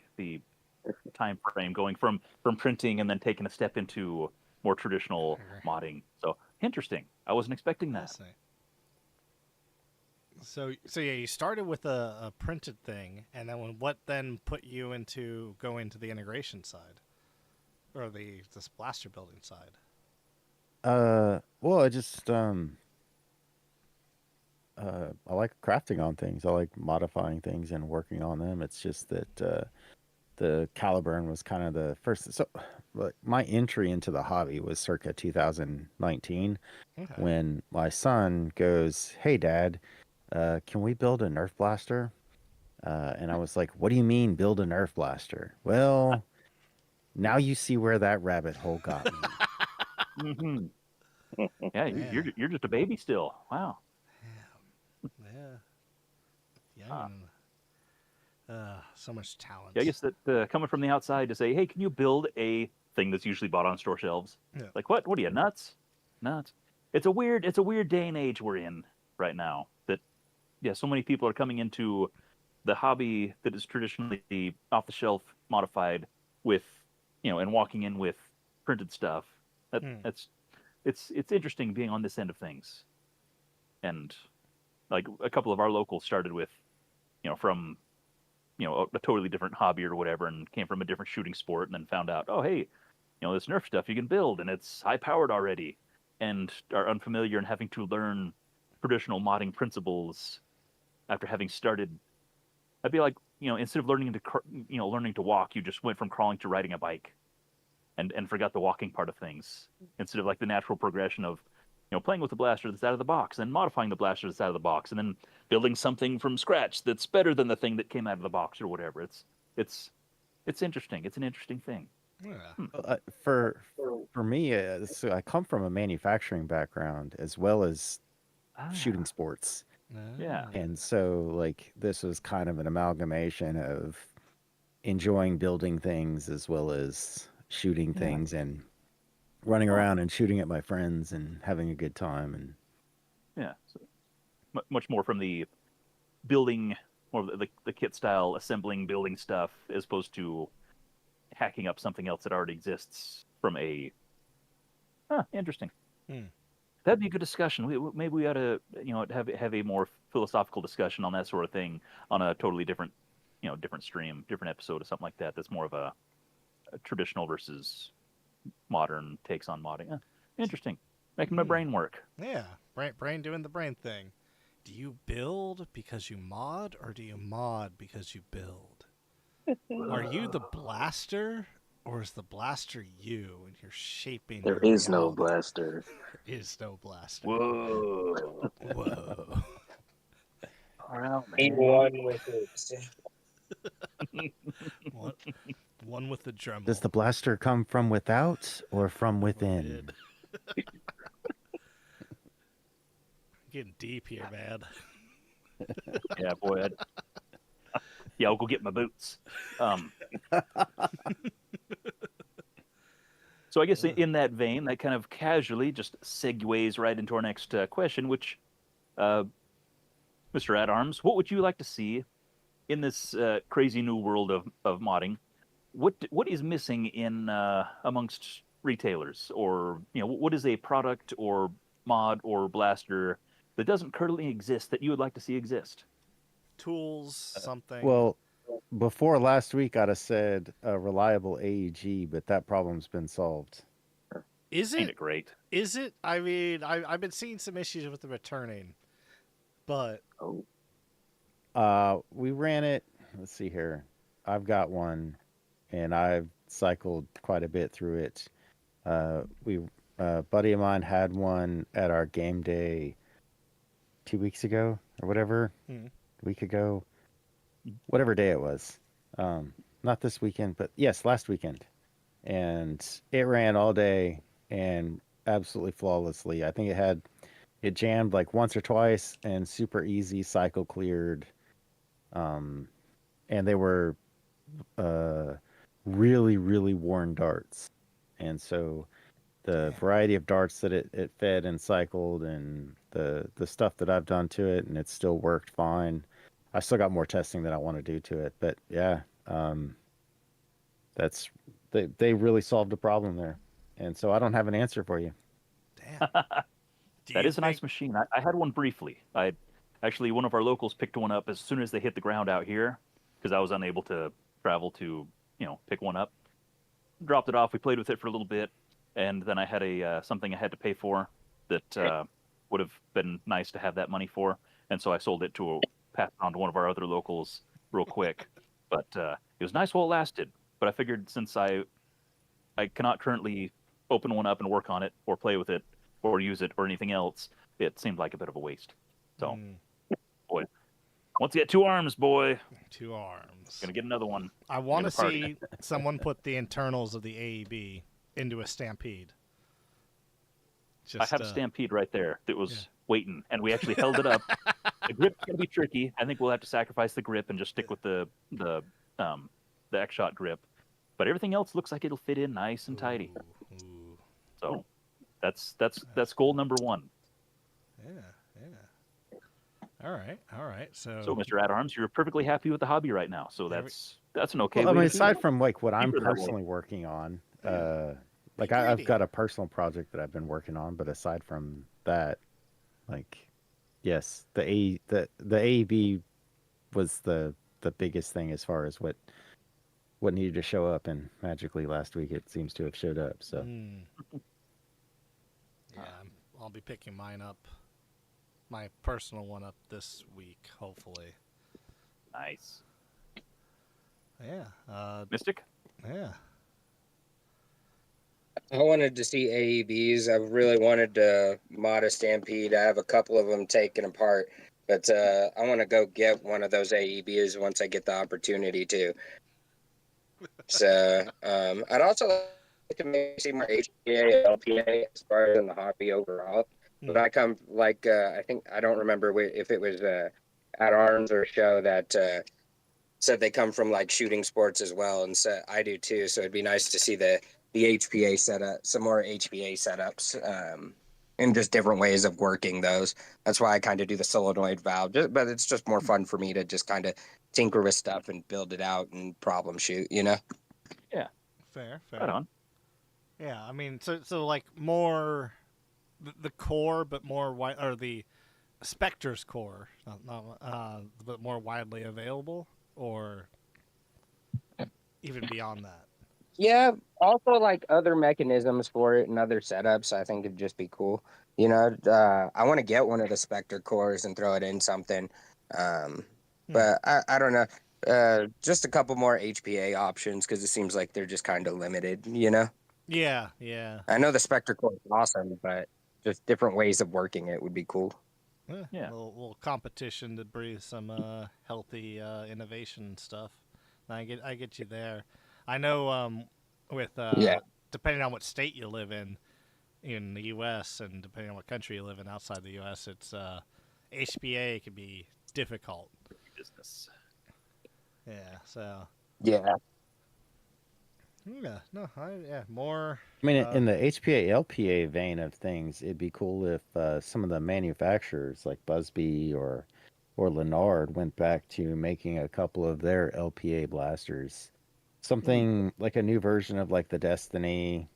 time frame, going from printing and then taking a step into more traditional modding. So interesting. I wasn't expecting that. So yeah, you started with a printed thing, and then what then put you into going to the integration side, or this blaster building side? Well, I just I like crafting on things. I like modifying things and working on them. It's just that the Caliburn was kind of the first. So, like, my entry into the hobby was circa 2019, when my son goes, "Hey, Dad, can we build a Nerf blaster?" And I was like, "What do you mean build a Nerf blaster?" Well, now you see where that rabbit hole got me. Mm-hmm. Yeah, you're just a baby still. Wow. Yeah. So much talent. Yeah, I guess that coming from the outside to say, "Hey, can you build a thing that's usually bought on store shelves?" Yeah. Like, what? What are you, nuts? Nuts. It's a weird day and age we're in right now. That so many people are coming into the hobby that is traditionally off the shelf modified with, and walking in with printed stuff. It's interesting being on this end of things. And like a couple of our locals started with, from a totally different hobby or whatever, and came from a different shooting sport, and then found out, oh, hey, this Nerf stuff you can build, and it's high powered already, and are unfamiliar and having to learn traditional modding principles after having started. I'd be like, instead of learning to walk, you just went from crawling to riding a bike, and forgot the walking part of things, instead of like the natural progression of playing with the blaster that's out of the box, and modifying the blaster that's out of the box, and then building something from scratch that's better than the thing that came out of the box or whatever. It's interesting. It's an interesting thing. Yeah. For me, so I come from a manufacturing background as well as shooting sports. Yeah. And so, like, this was kind of an amalgamation of enjoying building things as well as shooting things, and running around and shooting at my friends and having a good time. And so much more from the building, more of the kit style assembling, building stuff, as opposed to hacking up something else that already exists from a interesting. That'd be a good discussion. Maybe we ought to have a more philosophical discussion on that sort of thing on a totally different different stream, different episode or something like that. That's more of a traditional versus modern takes on modding. Interesting. Making my brain work. Yeah, brain doing the brain thing. Do you build because you mod, or do you mod because you build? Are you the blaster, or is the blaster you, and you're shaping? There is no blaster. There is no blaster. Whoa. Whoa. One with it. One with the Dremel. does the blaster come from without or from within? Getting deep here, man. Yeah, boy. Yeah, I'll go get my boots. Um, so I guess in that vein, that kind of casually just segues right into our next question, which, uh, Mr. At Arms, what would you like to see in this crazy new world of modding? What is missing in amongst retailers, or what is a product or mod or blaster that doesn't currently exist that you would like to see exist? Tools, something. Well, before last week, I'd have said a reliable AEG, but that problem's been solved. Is Ain't it? it great? Is it? I mean, I've been seeing some issues with the returning, but Oh, We ran it. Let's see here. I've got one, and I've cycled quite a bit through it. We a buddy of mine had one at our game day 2 weeks ago or whatever, Hmm. a week ago, whatever day it was. Not this weekend, but yes, last weekend. And it ran all day and absolutely flawlessly. I think it jammed like once or twice and super easy cycle cleared. Um, and they were uh, really, really worn darts. And so the variety of darts that it fed and cycled and the stuff that I've done to it, and it still worked fine. I still got more testing that I want to do to it, but yeah, that's they really solved a problem there. And so I don't have an answer for you. damn. Do That you is a nice think- machine. I had one briefly. I actually one of our locals picked one up as soon as they hit the ground out here because I was unable to travel to pick one up. Dropped it off. We played with it for a little bit, and then I had a something I had to pay for that would have been nice to have that money for, and so I sold it to passed on to one of our other locals real quick. But it was nice while it lasted. But I figured since I cannot currently open one up and work on it or play with it or use it or anything else, it seemed like a bit of a waste. So, Hmm, boy, once you get two arms, boy, 2 arms. gonna get another one. I want to the party. see someone put the internals of the AEB into a Stampede. I Just, have a Stampede right there that was yeah. waiting, and we actually held it up. The grip's gonna be tricky. I think we'll have to sacrifice the grip and just stick with the X-Shot grip. But everything else looks like it'll fit in nice and tidy. Ooh, So that's goal number one. yeah, yeah. All right. So, Mr. At Arms, you're perfectly happy with the hobby right now. So There we- that's an okay. Well, I way mean, to keep aside it. from like what I'm Keep it that way. personally working on, like Be I've greedy. got a personal project that I've been working on, but aside from that, like, yes, the AEB was the biggest thing as far as what needed to show up, and magically last week it seems to have showed up. So Hmm. Yeah, I'll be picking mine up, my personal one up this week, hopefully. Nice. Yeah, Mystic. yeah. I wanted to see AEBs. I really wanted to mod a Stampede. I have a couple of them taken apart, but I want to go get one of those AEBs once I get the opportunity to. So I'd also like to maybe see more HPA, LPA as far as in the hobby overall. But I come like I think I don't remember if it was at Arms or show that said they come from like shooting sports as well, and so I do too. So it'd be nice to see the HPA setup, some more HPA setups, and just different ways of working those. That's why I kind of do the solenoid valve, but it's just more fun for me to just kind of tinker with stuff and build it out and problem shoot, you know? Fair. Right on. Yeah, I mean, so like more the core, but more wide, or the Spectre's core, but more widely available, or even beyond that. Yeah, also like other mechanisms for it and other setups, I think it'd just be cool. You know, I want to get one of the Spectre cores and throw it in something. But I don't know. Just a couple more HPA options because it seems like they're just kind of limited, you know? Yeah. I know the Spectre core is awesome, but just different ways of working it would be cool. Yeah. A little competition to breathe some healthy innovation stuff. I get you there. I know with Yeah. depending on what state you live in the U.S. and depending on what country you live in outside the U.S., it's HPA can be difficult. Business. Yeah. So. Yeah. Yeah. No. More. I mean, Uh, in the HPA LPA vein of things, it'd be cool if some of the manufacturers like Busby or Lenard went back to making a couple of their LPA blasters. Something like a new version of like the Destiny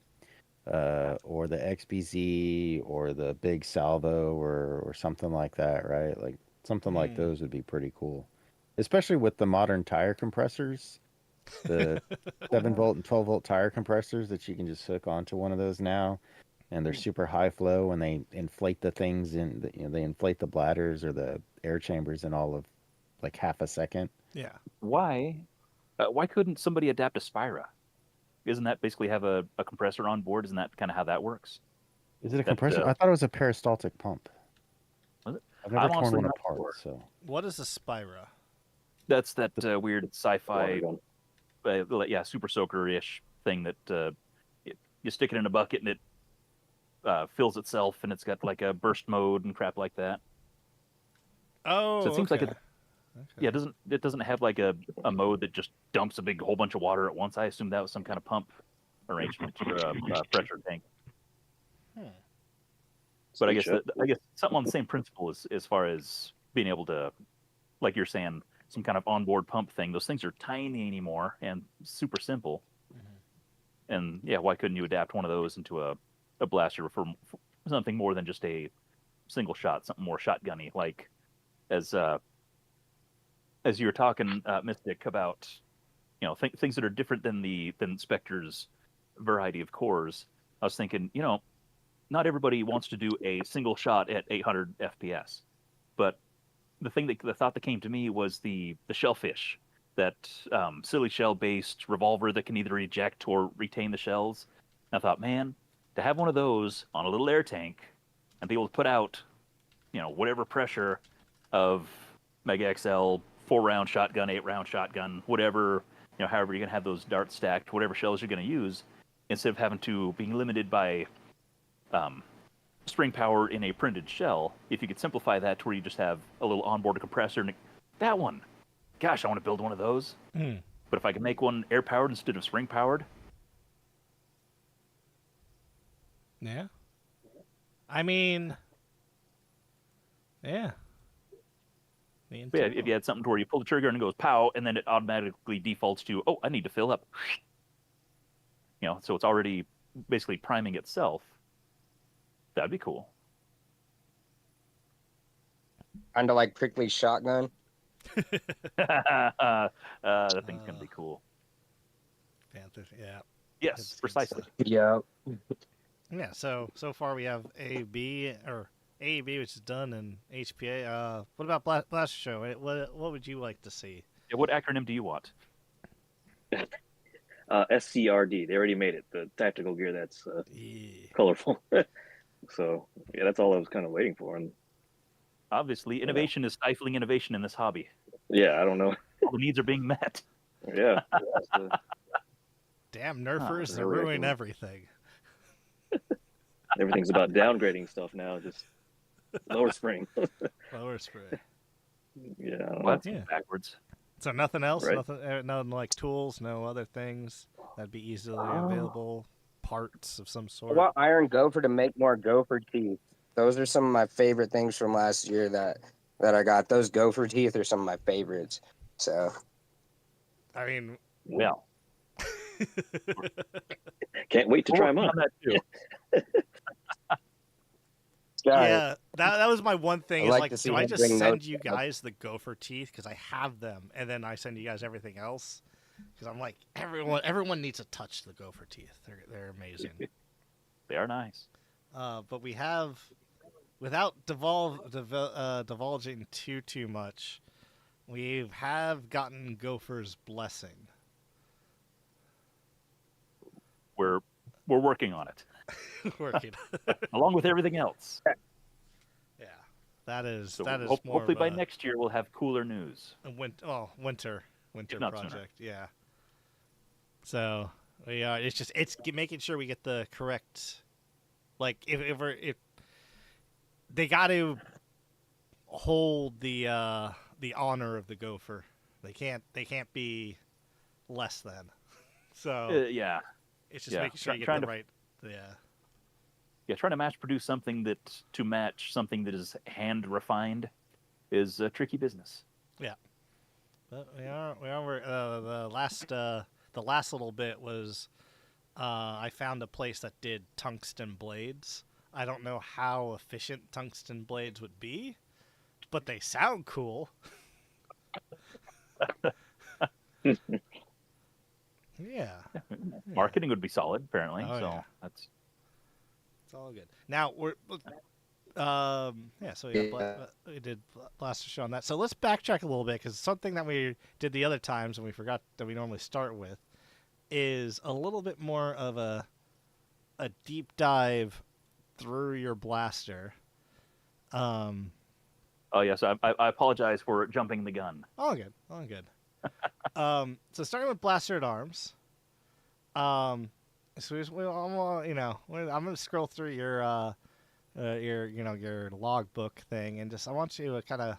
or the XBZ or the Big Salvo or something like that, right? Like something like those would be pretty cool. Especially with the modern tire compressors, the 7-volt and 12-volt tire compressors that you can just hook onto one of those now, and they're super high flow and they inflate the things they inflate the bladders or the air chambers in all of like half a second. yeah. Why couldn't somebody adapt a Spira? Isn't that basically have a compressor on board? Isn't that kind of how that works? Is it a That, compressor? I thought it was a peristaltic pump. Was it? I've never I'm torn honestly one not apart, sure. so What is a Spira? That's that weird sci-fi, Water gun. super soaker-ish thing that you stick it in a bucket and it fills itself, and it's got like a burst mode and crap like that. Oh. So it seems like okay. yeah, it doesn't have like a mode that just dumps a big whole bunch of water at once. I assume that was some kind of pump arrangement or a pressure tank. But I guess something on the same principle as far as being able to, like you're saying, some kind of onboard pump thing. Those things are tiny anymore and super simple. And yeah, why couldn't you adapt one of those into a blaster for something more than just a single shot, something more shotgunny, like as you were talking, Mystic, about things that are different than Spectre's variety of cores. I was thinking, not everybody wants to do a single shot at 800 FPS, but the thought that came to me was the shellfish, that silly shell based revolver that can either eject or retain the shells. And I thought, man, to have one of those on a little air tank and be able to put out, whatever pressure of Mega XL 4-round shotgun, 8-round shotgun, whatever, however you're gonna have those darts stacked, whatever shells you're gonna use, instead of having to being limited by spring power in a printed shell. If you could simplify that to where you just have a little onboard compressor, and that one, gosh, I want to build one of those. But if I could make one air powered instead of spring powered, Yeah. I mean, yeah. yeah, if you had something to where you pull the trigger and it goes pow, and then it automatically defaults to, oh, I need to fill up. So it's already basically priming itself. That'd be cool. Kind of like prickly shotgun. That thing's gonna be cool. Panther, yeah. Yes, Good precisely. stuff. Yeah. Yeah, so far we have AEB, which is done, and HPA. What about Blaster Show? What would you like to see? Yeah, what acronym do you want? SCRD. They already made it. The tactical gear that's Yeah. colorful. So yeah, that's all I was kind of waiting for. And Obviously, innovation is stifling innovation in this hobby. yeah, I don't know. All the needs are being met. Yeah. Damn nerfers, they're really ruining cool. everything. Everything's about downgrading stuff now. Just lower spring. Lower spray. Yeah. I don't know. Well, that's Yeah. backwards. So nothing else? Right. Nothing like tools, no other things that'd be easily available, parts of some I sort. want Iron Gopher to make more gopher teeth. Those are some of my favorite things from last year that I got. Those gopher teeth are some of my favorites. So I mean, Well, Can't wait to try them on on. that too. yeah, that was my one thing. I'd Is like like, to see do I him just bring send those you up. guys the gopher teeth because I have them, and then I send you guys everything else? Because I'm like, everyone needs to touch the gopher teeth. They're amazing. They are nice. But we have, without divulging too much, we have gotten Gopher's blessing. We're working on it, Working. along with everything else. Yeah, that is So more hopefully of by a next year we'll have cooler news. winter If not sooner. project. Yeah. So we are. It's making sure we get the correct. Like if they got to hold the the honor of the gopher. They can't be less than. So Yeah, it's just yeah. making sure you get Trying the to right. Yeah. yeah, trying to mass produce something that to match something that is hand refined is a tricky business. Yeah. But the last little bit was I found a place that did tungsten blades. I don't know how efficient tungsten blades would be, but they sound cool. Yeah. Marketing would be solid, apparently. Oh, so yeah. that's It's all good. Now we're yeah, so we did Blaster Show on that. So let's backtrack a little bit because something that we did the other times and we forgot that we normally start with is a little bit more of a deep dive through your blaster. oh yes, I apologize for jumping the gun. All good, all good. So starting with Blaster at Arms. So I'm gonna scroll through your your logbook thing and just I want you to kind of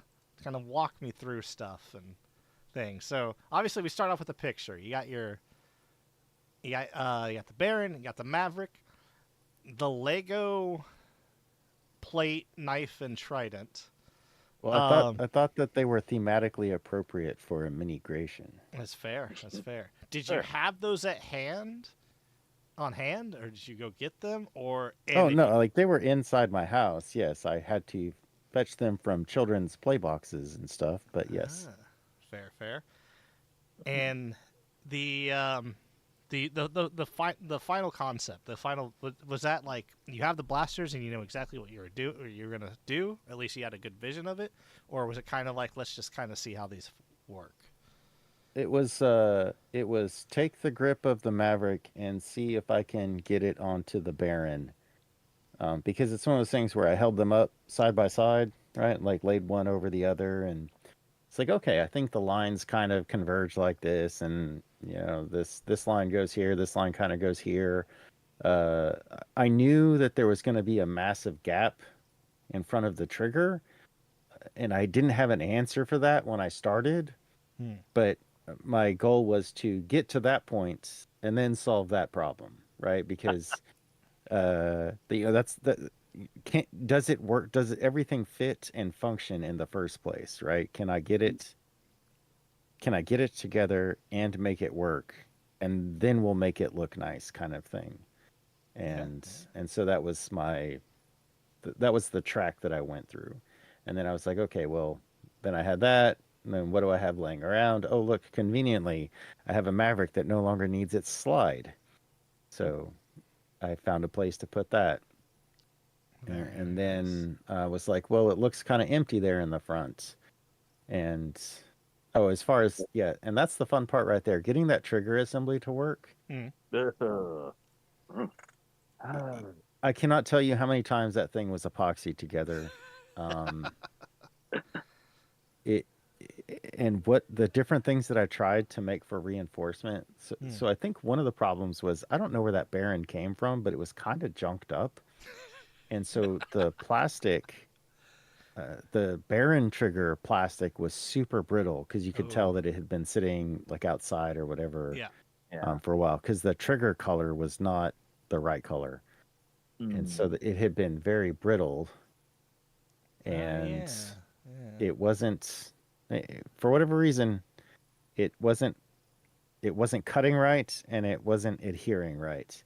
walk me through stuff and things. So obviously we start off with a picture. You got the Baron, you got the Maverick, the Lego plate, knife, and trident. Well, I thought that they were thematically appropriate for a minigration. That's fair. That's fair. Did you have those on hand, or did you go get them, or? Oh no, like they were inside my house. Yes, I had to fetch them from children's play boxes and stuff. But yes, fair. And the final concept, was that like you have the blasters and you know exactly what you're gonna do? At least you had a good vision of it, or was it kind of like let's just kind of see how these work? it was take the grip of the Maverick and see if I can get it onto the Baron, because it's one of those things where I held them up side by side, right? Like laid one over the other, and it's like, okay, I think the lines kind of converge like this, and this line goes here, this line kind of goes here. I knew that there was going to be a massive gap in front of the trigger, and I didn't have an answer for that when I started, but my goal was to get to that point and then solve that problem, right? Because does it work? Does everything fit and function in the first place, right? Can I get it together and make it work, and then we'll make it look nice, kind of thing. And so that was the track that I went through. And then I was like, okay, well, then I had that. And then what do I have laying around? Oh, look, conveniently, I have a Maverick that no longer needs its slide. So I found a place to put that. And then I was like, well, it looks kind of empty there in the front. And as far as, and that's the fun part right there, getting that trigger assembly to work. I cannot tell you how many times that thing was epoxied together. And what the different things that I tried to make for reinforcement. So I think one of the problems was, I don't know where that Baron came from, but it was kind of junked up. And so the plastic, the Baron trigger plastic was super brittle because you could tell that it had been sitting like outside or whatever for a while, because the trigger color was not the right color. And so it had been very brittle, and it wasn't, for whatever reason, it wasn't cutting right, and it wasn't adhering right.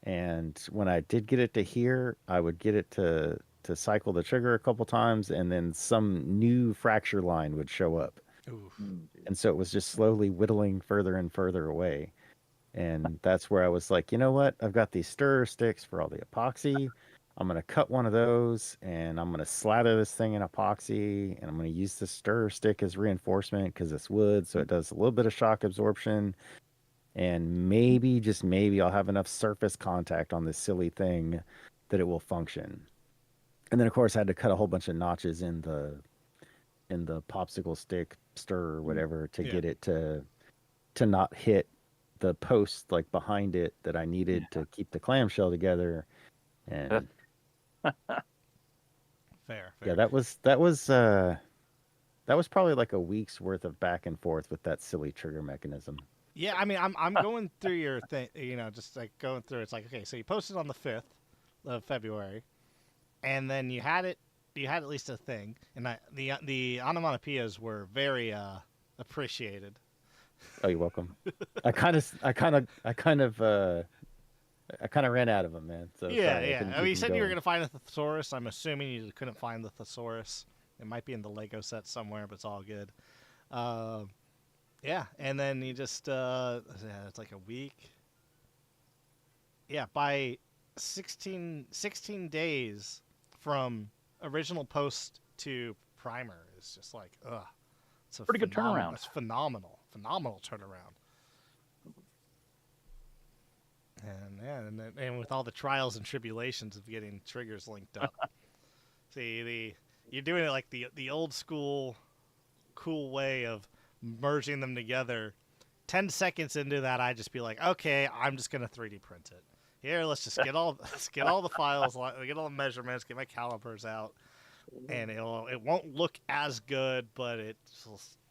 And when I did get it to adhere, I would get it to cycle the trigger a couple times, and then some new fracture line would show up. Oof. And so it was just slowly whittling further and further away. And that's where I was like, you know what? I've got these stirrer sticks for all the epoxy. I'm going to cut one of those, and I'm going to slather this thing in epoxy, and I'm going to use the stirrer stick as reinforcement because it's wood, so it does a little bit of shock absorption. And maybe, just maybe, I'll have enough surface contact on this silly thing that it will function. And then, of course, I had to cut a whole bunch of notches in the popsicle stick stirrer or whatever to get it to not hit the post like behind it that I needed to keep the clamshell together. And fair. yeah, that was that was probably like a week's worth of back and forth with that silly trigger mechanism. Yeah, I mean, I'm going through your thing, just like going through. It's like, okay, so you posted on the 5th of February, and then you had at least a thing, and the onomatopoeias were very appreciated. Oh, you're welcome. I kind of ran out of them, man. So Yeah, sorry, yeah. couldn't I mean, you keep said 'em you were going. gonna find a thesaurus. I'm assuming you couldn't find the thesaurus. It might be in the Lego set somewhere, but it's all good. Yeah, and then you just it's like a week. Yeah, by 16 days from original post to primer is just like it's a Pretty good turnaround. It's phenomenal turnaround. And yeah, and with all the trials and tribulations of getting triggers linked up. See, you're doing it like the old school cool way of merging them together. 10 seconds into that, I'd just be like, okay, I'm just gonna 3D print it. Here, let's get all the files, get all the measurements, get my calipers out, and it won't look as good, but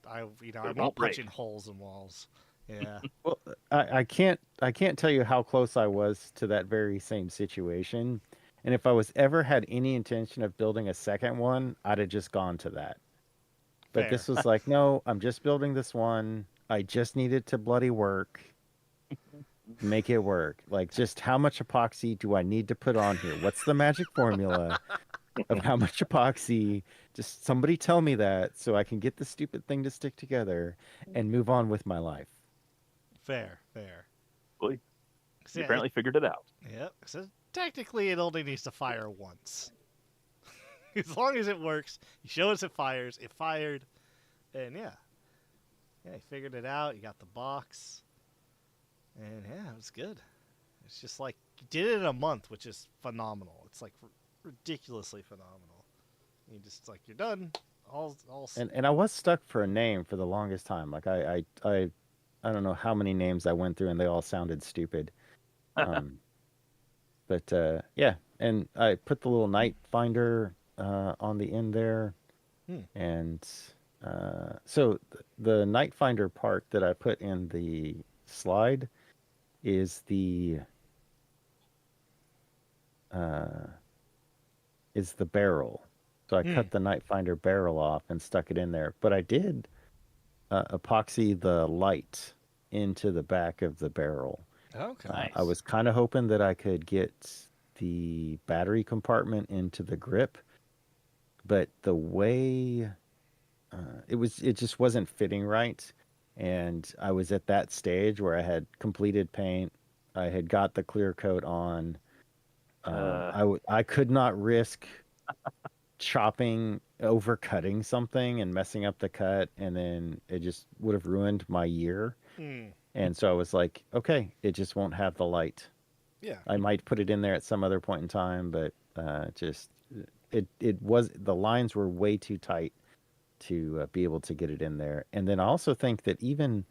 I won't won't break. punch in holes in walls. Yeah. Well, I can't tell you how close I was to that very same situation. And if I was ever had any intention of building a second one, I'd have just gone to that. But this Fair. was like, no, I'm just building this one. I just needed to bloody work. Make it work. Like, just how much epoxy do I need to put on here? What's the magic formula of how much epoxy? Just somebody tell me that so I can get the stupid thing to stick together and move on with my life. Fair. Boy, So, you apparently figured it out. Yep. So technically, it only needs to fire once. As long as it works, you show us it fires. It fired, and yeah, you figured it out. You got the box, and yeah, it was good. It's just like you did it in a month, which is phenomenal. It's like ridiculously phenomenal. You just like you're done. All. And I was stuck for a name for the longest time. Like I don't know how many names I went through and they all sounded stupid. But yeah, and I put the little night finder on the end there, and so the night finder part that I put in the slide is the barrel. So I cut the night finder barrel off and stuck it in there. But I did epoxy the light into the back of the barrel. Okay. Nice. I was kind of hoping that I could get the battery compartment into the grip, but the way it just wasn't fitting right. And I was at that stage where I had completed paint. I had got the clear coat on. I could not risk chopping, overcutting something and messing up the cut, and then it just would have ruined my year. And so I was like, okay, it just won't have the light. Yeah. I might put it in there at some other point in time, but just it was, the lines were way too tight to be able to get it in there. And then I also think that even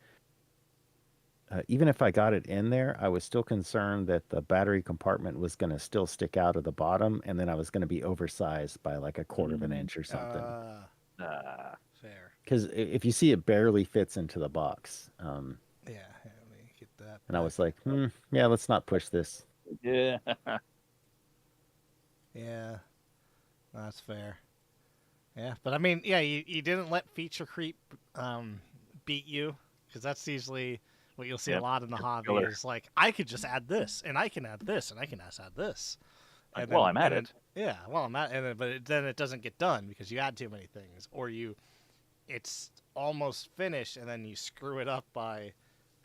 if I got it in there, I was still concerned that the battery compartment was going to still stick out of the bottom, and then I was going to be oversized by like a quarter of an inch or something. Fair. Because if you see, it barely fits into the box. Yeah. Let me get that. And I was like, yeah, let's not push this. Yeah. Yeah, that's fair. Yeah, but I mean, yeah, you didn't let feature creep beat you, because that's usually what you'll see a Yep. lot in the hobby Killer. is like, I could just add this, and I can add this, and I can just add this. And Well, I'm at and it. Yeah, well, I'm at it, but then it doesn't get done because you add too many things, or it's almost finished, and then you screw it up by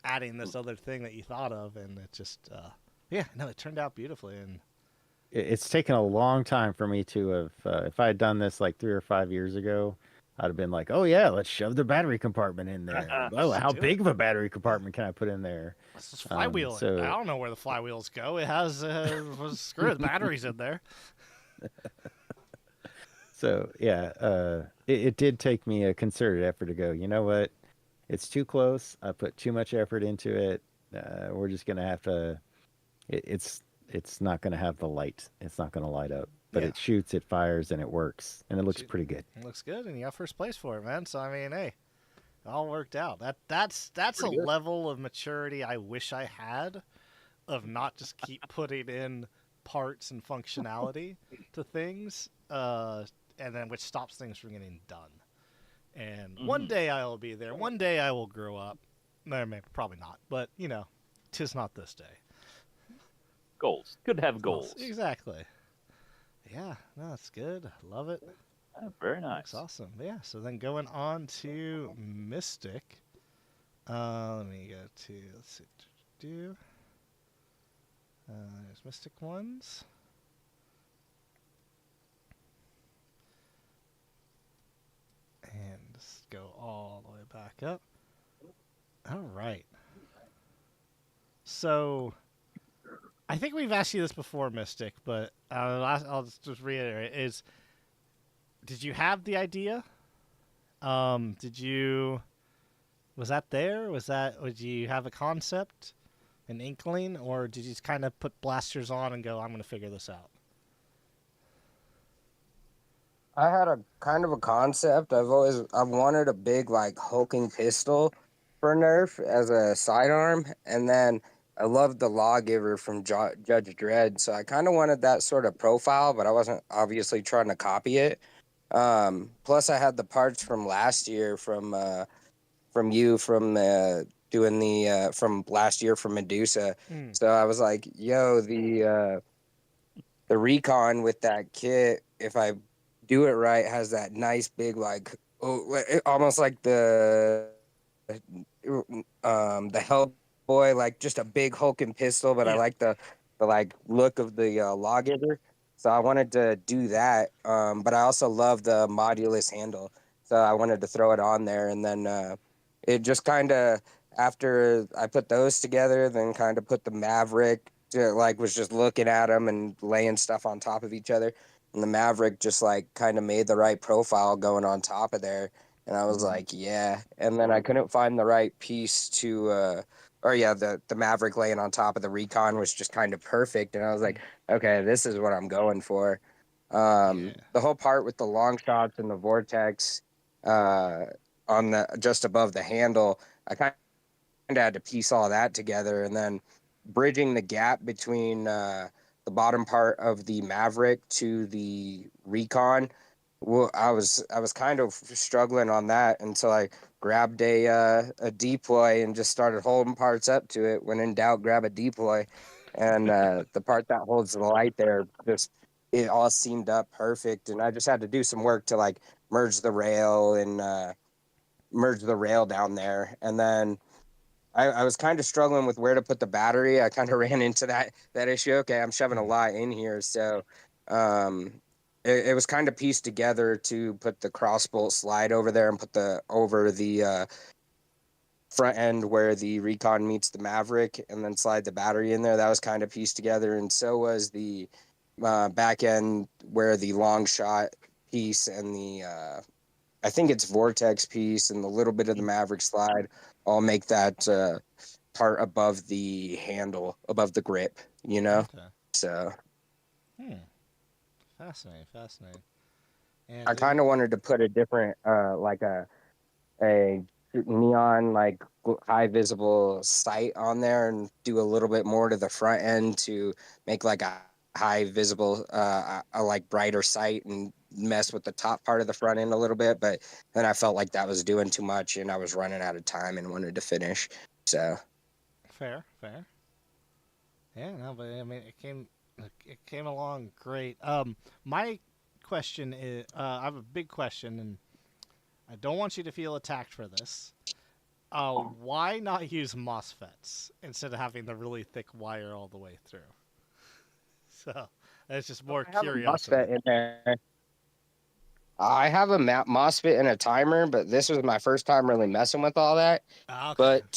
adding this other thing that you thought of, and it just, yeah, no, it turned out beautifully, and It's taken a long time for me to have, if I had done this like 3 or 5 years ago, I'd have been like, oh yeah, let's shove the battery compartment in there. Oh, how do big of a battery compartment can I put in there? let's just flywheel it. so- I don't know where the flywheels go. It has, screw it, batteries in there. So yeah, it did take me a concerted effort to go, you know what? It's too close. I put too much effort into it. We're just going to have to, it's not going to have the light. It's not going to light up. but Yeah. it shoots, it fires, and it works, and it looks Shoot. pretty good. It looks good, and you got first place for it, man. So I mean, hey, it all worked out. That's a Pretty good. level of maturity I wish I had, of not just keep putting in parts and functionality to things, and then which stops things from getting done. And one day I will be there. One day I will grow up. No, maybe probably not, but you know, 'tis not this day. Goals. Good to have goals. Exactly. Yeah, no, that's good. Love it. Very That's nice. awesome. Yeah, so then going on to Mystic. Let me go to, let's see, there's Mystic ones. And just go all the way back up. All right. So, I think we've asked you this before, Mystic, but I'll just reiterate: did you have the idea? Did you? Was that there? Did you have a concept, an inkling, or did you just kind of put blasters on and go, "I'm going to figure this out"? I had a kind of a concept. I've wanted a big like hulking pistol for Nerf as a sidearm, and then I loved the Lawgiver from Judge Dredd, so I kind of wanted that sort of profile, but I wasn't obviously trying to copy it. Plus, I had the parts from last year from you from doing the from last year from Medusa, so I was like, yo, the recon with that kit, if I do it right, has that nice big like almost like the Hellboy, like just a big hulking pistol, but I Yeah. like the like look of the Lawgiver. So I wanted to do that, but I also love the modulus handle, so I wanted to throw it on there, and then it just kind of after I put those together, then kind of put the Maverick. Like was just looking at them and laying stuff on top of each other, and the Maverick just like kind of made the right profile going on top of there. And I was like, yeah. And then I couldn't find the right piece to, or yeah, the Maverick laying on top of the Recon was just kind of perfect. And I was like, okay, this is what I'm going for. Yeah. The whole part with the long shots and the Vortex on the just above the handle, I kind of had to piece all that together, and then bridging the gap between the bottom part of the Maverick to the Recon. Well, I was kind of struggling on that until I grabbed a deploy and just started holding parts up to it. When in doubt, grab a deploy, and the part that holds the light there, just it all seemed up perfect. And I just had to do some work to like merge the rail and merge the rail down there, and then I was kind of struggling with where to put the battery. I kind of ran into that issue. Okay, I'm shoving a lot in here, so um, it was kind of pieced together to put the crossbolt slide over there and put the over the front end where the Recon meets the Maverick, and then slide the battery in there. That was kind of pieced together, and so was the back end where the long shot piece and the I think it's Vortex piece and the little bit of the Maverick slide all make that part above the handle, above the grip, you know? Okay. So Fascinating. Fascinating. I And kind of wanted to put a different, like a neon, like high visible sight on there and do a little bit more to the front end to make like a high visible, a like brighter sight and mess with the top part of the front end a little bit. But then I felt like that was doing too much and I was running out of time and wanted to finish. So fair. Yeah, no, but I mean, it came along great. My question is, I have a big question, and I don't want you to feel attacked for this. Why not use MOSFETs instead of having the really thick wire all the way through? So that's just more I have a curiosity. MOSFET in there. I have a MOSFET and a timer, but this was my first time really messing with all that. Ah, okay. But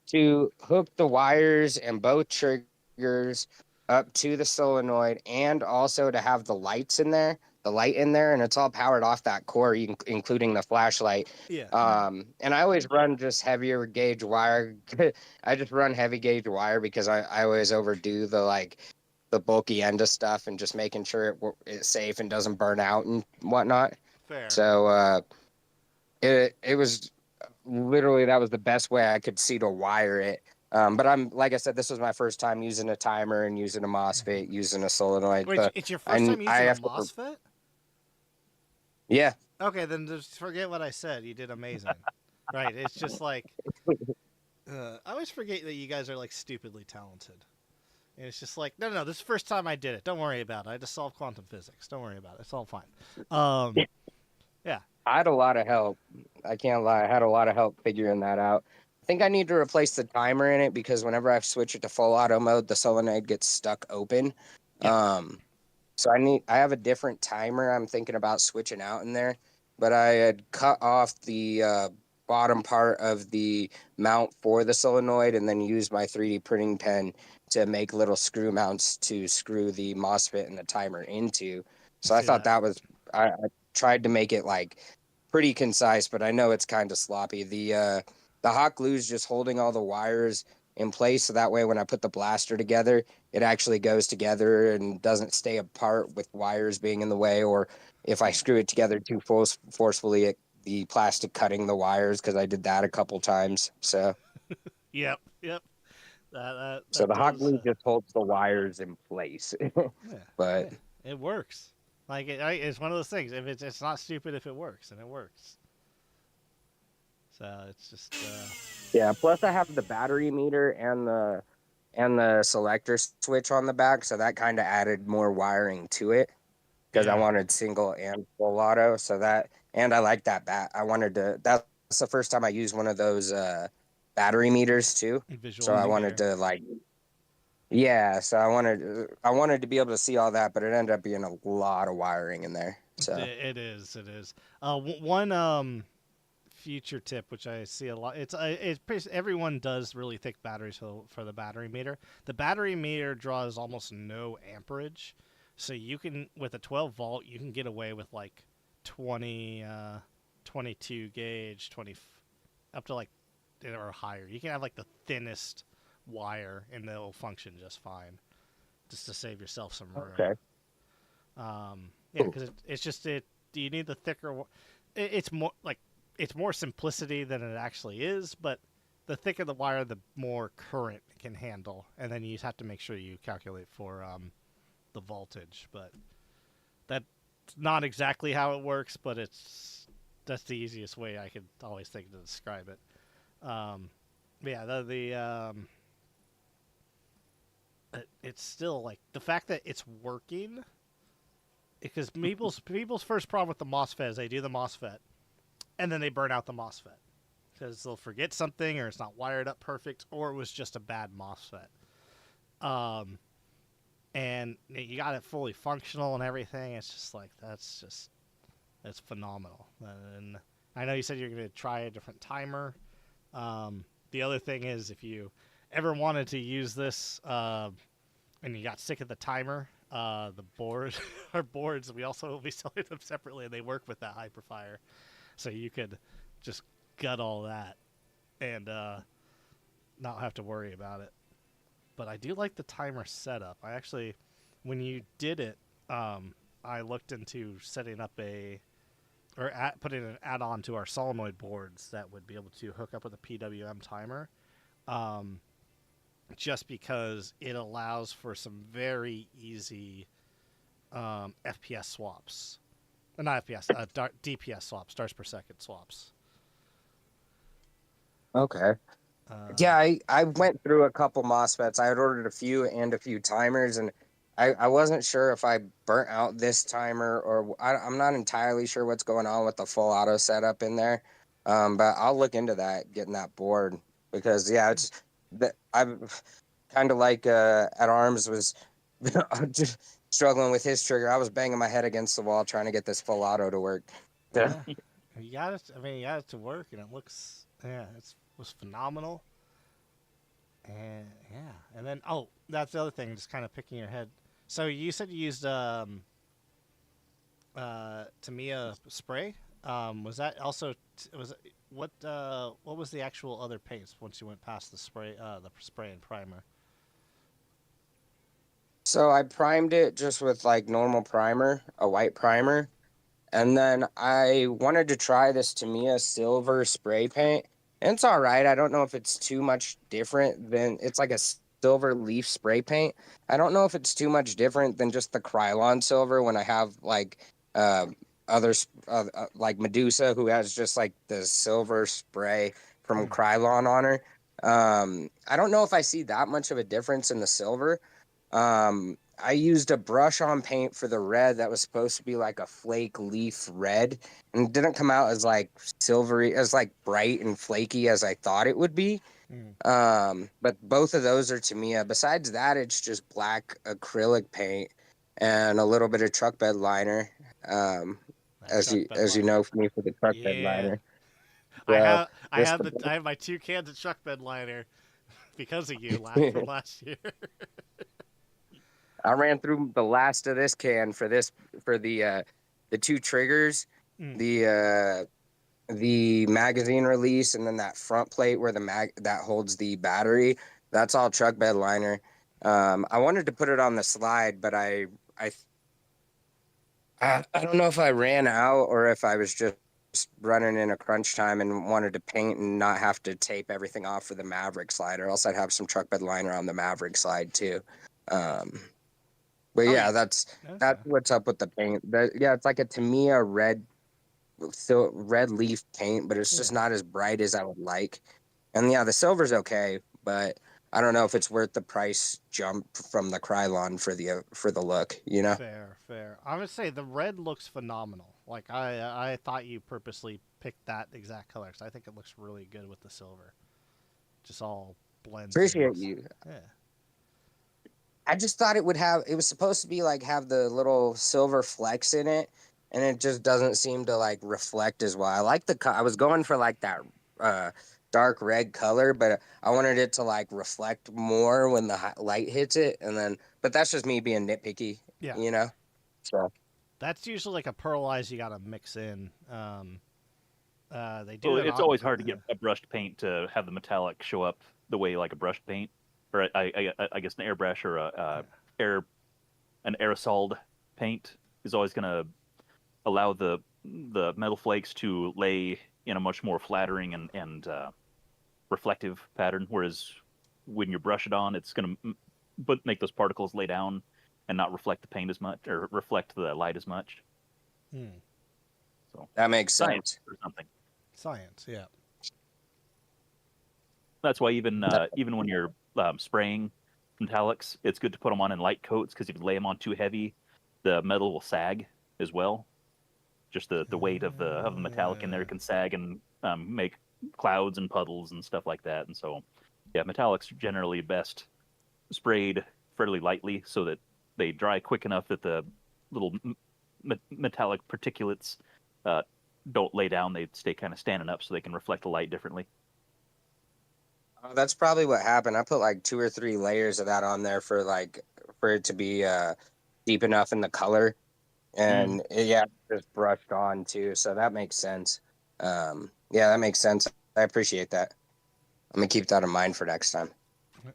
to hook the wires and both triggers up to the solenoid, and also to have the light in there, and it's all powered off that core, including the flashlight. Yeah. And I always run just heavier gauge wire. I just run heavy gauge wire because I always overdo the the bulky end of stuff and just making sure it's safe and doesn't burn out and whatnot. Fair. So it was literally, that was the best way I could see to wire it. But like I said, this was my first time using a timer and using a MOSFET, using a solenoid. Wait, so it's your first time using a have to- MOSFET? Yeah. Okay, then just forget what I said. You did amazing. Right, it's just like... I always forget that you guys are, like, stupidly talented. And it's just like, no, this is the first time I did it. Don't worry about it. I just solved quantum physics. Don't worry about it. It's all fine. Yeah. I had a lot of help. I can't lie. I had a lot of help figuring that out. I think I need to replace the timer in it because whenever I switch it to full auto mode, the solenoid gets stuck open. Yeah. So I have a different timer I'm thinking about switching out in there. But I had cut off the bottom part of the mount for the solenoid and then used my 3D printing pen to make little screw mounts to screw the MOSFET and the timer into. So I thought that was, I tried to make it like pretty concise, but I know it's kind of sloppy. The hot glue is just holding all the wires in place, so that way when I put the blaster together, it actually goes together and doesn't stay apart with wires being in the way, or if I screw it together too forcefully, the plastic cutting the wires, because I did that a couple times. So Yep. so the hot glue just holds the wires in place. But it works. Like it's one of those things. If it's not stupid if it works, and it works. So it's just yeah. Plus, I have the battery meter and the selector switch on the back, so that kind of added more wiring to it because I wanted single and full auto. So that, and I like that I wanted to. That's the first time I used one of those battery meters too. visual. So I wanted to like. Yeah, so I wanted to be able to see all that, but it ended up being a lot of wiring in there. So it is. One future tip, which I see a lot, it's everyone does really thick batteries for the battery meter. The battery meter draws almost no amperage, so you can, with a 12 volt, you can get away with like 22 gauge, 20 up to like or higher. You can have like the thinnest wire and they'll function just fine, just to save yourself some room. Okay. Yeah, because it's just you need the thicker. It's more like it's more simplicity than it actually is, but the thicker the wire, the more current it can handle, and then you just have to make sure you calculate for the voltage. But that's not exactly how it works, but that's the easiest way I could always think to describe it. Yeah, it's still like the fact that it's working, because people's first problem with the MOSFET is they do the MOSFET and then they burn out the MOSFET because they'll forget something, or it's not wired up perfect, or it was just a bad MOSFET. And you got it fully functional and everything. It's just like that's phenomenal. And I know you said you're going to try a different timer. The other thing is, if you ever wanted to use this and you got sick of the timer, the board, our boards, we also will be selling them separately, and they work with that Hyperfire, so you could just gut all that and not have to worry about it. But I do like the timer setup. I actually, when you did it, I looked into setting up putting an add-on to our solenoid boards that would be able to hook up with a PWM timer, just because it allows for some very easy FPS swaps. Not FPS, DPS swaps, starts per second swaps. okay. Yeah, I went through a couple MOSFETs. I had ordered a few timers, and I wasn't sure if I burnt out this timer, or I'm not entirely sure what's going on with the full auto setup in there. But I'll look into that, getting that board, because yeah, it's that I'm kind of like at Arms was just struggling with his trigger. I was banging my head against the wall trying to get this full auto to work. Yeah. You got it to work, and it was phenomenal. And yeah, and then that's the other thing, just kind of picking your head. So you said you used Tamiya spray. Was that also what was the actual other paints once you went past the spray and primer? So I primed it just with like normal primer, a white primer, and then I wanted to try this Tamiya silver spray paint. And it's all right. I don't know if it's too much different than it's like a silver leaf spray paint. I don't know if it's too much different than just the Krylon silver when I have like uh others like Medusa who has just like the silver spray from Hmm. Krylon on her. I don't know if I see that much of a difference in the silver. I used a brush on paint for the red that was supposed to be like a flake leaf red, and it didn't come out as like silvery, as like bright and flaky as I thought it would be. Hmm. But both of those are Tamiya. Besides that, it's just black acrylic paint and a little bit of truck bed liner. Um, That truck bed as you liner. know, for me for the truck bed Yeah. liner. I So have I just have the I have my 2 cans of truck bed liner because of you last from last year. I ran through the last of this can for this for the two triggers, Mm. the magazine release, and then that front plate where the mag that holds the battery. That's all truck bed liner. I wanted to put it on the slide, but I I don't know if I ran out or if I was just running in a crunch time and wanted to paint and not have to tape everything off for the Maverick slide, or else I'd have some truck bed liner on the Maverick slide too. Um, but Oh, yeah, yeah. that's Okay. what's up with the paint. Yeah, it's like a Tamiya red, so red leaf paint, but it's Yeah. just not as bright as I would like. And yeah, the silver's okay, but I don't know if it's worth the price jump from the Krylon for the look. You know? Fair, fair. I'm gonna say the red looks phenomenal. Like I thought you purposely picked that exact color because I think it looks really good with the silver. Just all blends in. Appreciate you. Yeah. I just thought it would have. It was supposed to be like have the little silver flecks in it, and it just doesn't seem to like reflect as well. I like the. I was going for like that uh, dark red color, but I wanted it to like reflect more when the light hits it, and then. But that's just me being nitpicky, Yeah. you know. So That's usually like a pearlize you gotta mix in. They do Well, it it's on. always hard to get a brushed paint to have the metallic show up the way like a brushed paint, or I guess an airbrush or air an aerosoled paint is always going to allow the metal flakes to lay in a much more flattering and reflective pattern. Whereas when you brush it on, it's going to but make those particles lay down and not reflect the paint as much or reflect the light as much. Hmm. So that makes science sense. or something. Science. Yeah. That's why even when you're spraying metallics, it's good to put them on in light coats because if you lay them on too heavy, the metal will sag as well. Just the weight of the metallic in there can sag and make clouds and puddles and stuff like that. And so, yeah, metallics are generally best sprayed fairly lightly so that they dry quick enough that the little metallic particulates uh, don't lay down. They stay kind of standing up so they can reflect the light differently. That's probably what happened. I put like 2 or 3 layers of that on there for it to be deep enough in the color, and yeah, just brushed on too. So that makes sense. Yeah, that makes sense. I appreciate that. I'm gonna keep that in mind for next time.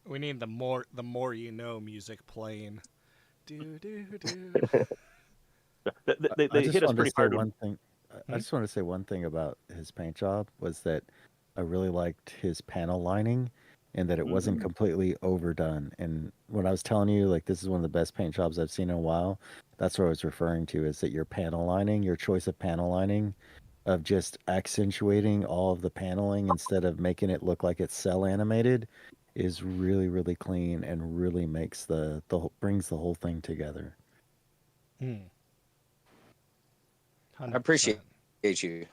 We need the more you know music playing. Do do do. I They just hit us wanted to pretty say hard. one thing. I just wanted to say one thing about his paint job was that I really liked his panel lining and that it wasn't completely overdone. And when I was telling you, like, this is one of the best paint jobs I've seen in a while, that's what I was referring to is that your panel lining, your choice of panel lining, of just accentuating all of the paneling instead of making it look like it's cell animated, is really, really clean and really makes brings the whole thing together. Hmm. I appreciate 100%. you.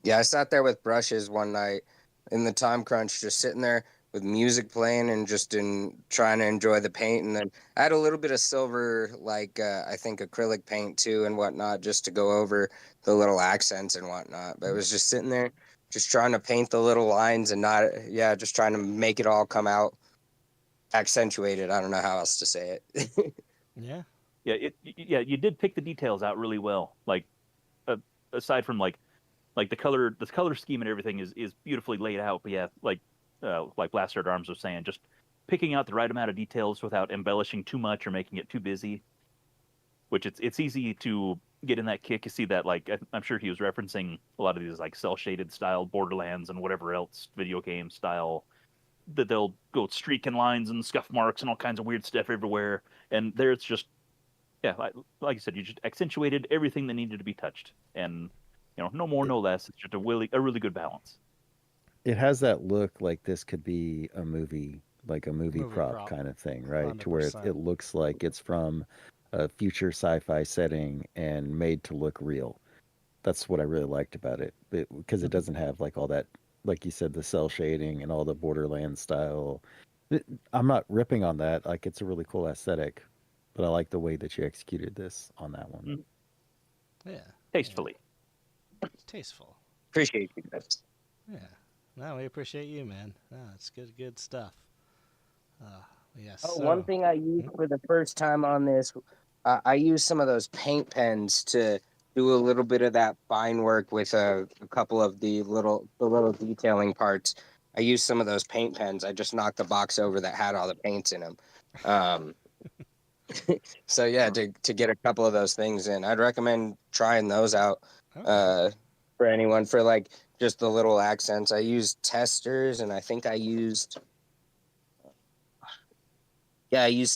Yeah, I sat there with brushes one night in the time crunch, just sitting there with music playing and just in trying to enjoy the paint. And then I had a little bit of silver, like I think acrylic paint too and whatnot, just to go over the little accents and whatnot. But it was just sitting there, just trying to paint the little lines and not, yeah, just trying to make it all come out accentuated. I don't know how else to say it. Yeah. Yeah, you did pick the details out really well. Like aside from like the color scheme and everything is beautifully laid out. But yeah, like Bastard Arms was saying, just picking out the right amount of details without embellishing too much or making it too busy. Which it's easy to get in that kick. You see that, like, I'm sure he was referencing a lot of these like cell shaded style Borderlands and whatever else video game style, that they'll go streaking lines and scuff marks and all kinds of weird stuff everywhere. And there it's just, yeah, like you said, you just accentuated everything that needed to be touched, and no more, no less. It's just a really good balance. It has that look like this could be a movie, like a movie Movie prop prop. kind of thing, right? To where it 100%. looks like it's from a future sci-fi setting and made to look real. That's what I really liked about it, because it doesn't have like all that, like you said, the cell shading and all the Borderlands style. I'm not ripping on that. Like, it's a really cool aesthetic, but I like the way that you executed this on that one. Mhm. Yeah. Tastefully. Tasteful. Appreciate you guys. Yeah. No, we appreciate you, man. No, it's good stuff. Yes. Oh, so- one thing I used for the first time on this, I used some of those paint pens to do a little bit of that fine work with a couple of the little detailing parts. I used some of those paint pens. I just knocked the box over that had all the paints in them. So yeah, to get a couple of those things in, I'd recommend trying those out. Okay. For anyone for like just the little accents. I used testers, and I think I used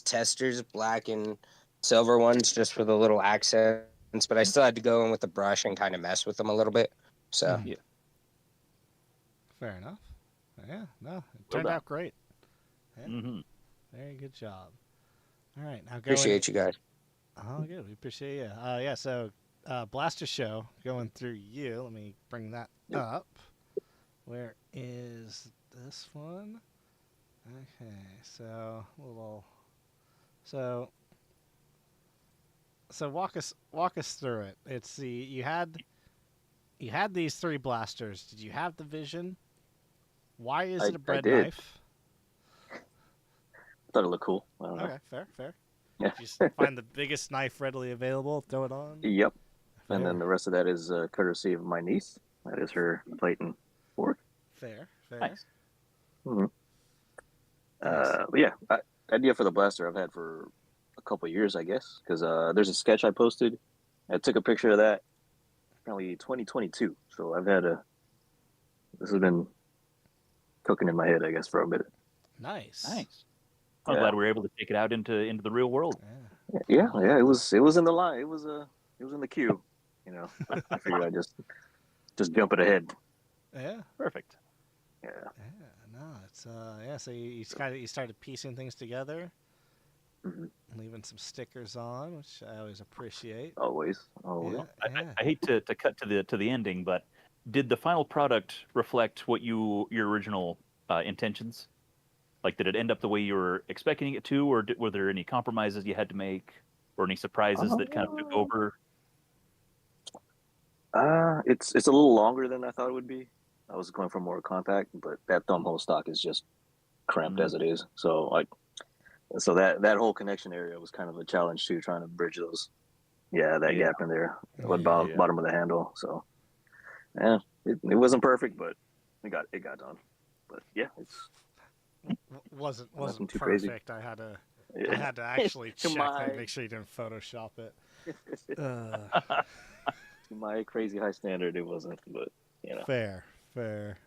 testers, black and silver ones, just for the little accents. But I still had to go in with the brush and kind of mess with them a little bit. So Mhm. Yeah. Fair enough. Yeah. No, it Well turned done. out great. Yeah. Hmm. Very good job. All right. Now going. appreciate you guys. Oh, good. We appreciate you. Yeah. So, Blaster Show going through you. Let me bring that Yep. up. Where is this one? Okay. So So walk us through it. It's you had these three blasters. Did you have the vision? Why is it a I bread did. knife? Thought it looked cool. I don't know. Okay, fair. Yeah. You just find the biggest knife readily available, throw it on. Yep. And Fair. then the rest of that is courtesy of my niece. That is her plate and fork. Fair. Nice. Mhm. Nice. But yeah, idea for the blaster I've had for a couple of years, I guess, because there's a sketch I posted. I took a picture of that probably 2022. So this has been cooking in my head, I guess, for a minute. Nice. I'm Yeah. glad we were able to take it out into the real world. Yeah. Yeah, it was in the line. It was in the queue, But I figured I'd just jump it ahead. Yeah. Perfect. Yeah. Yeah. No, it's yeah. So you started piecing things together, Mhm. leaving some stickers on, which I always appreciate. Always. Yeah. I hate to cut to the ending, but did the final product reflect what your original intentions? Like, did it end up the way you were expecting it to, or were there any compromises you had to make, or any surprises that kind of took over? It's a little longer than I thought it would be. I was going for more compact, but that thumb hole stock is just cramped as it is. So that whole connection area was kind of a challenge too, trying to bridge those. Yeah, that Yeah. gap in there, Yeah. bottom of the handle. So yeah, it wasn't perfect, but it got done. But yeah, it's Wasn't Nothing too crazy. perfect. I had to actually To check my- and make sure you didn't Photoshop it. to my crazy high standard, it wasn't. But Fair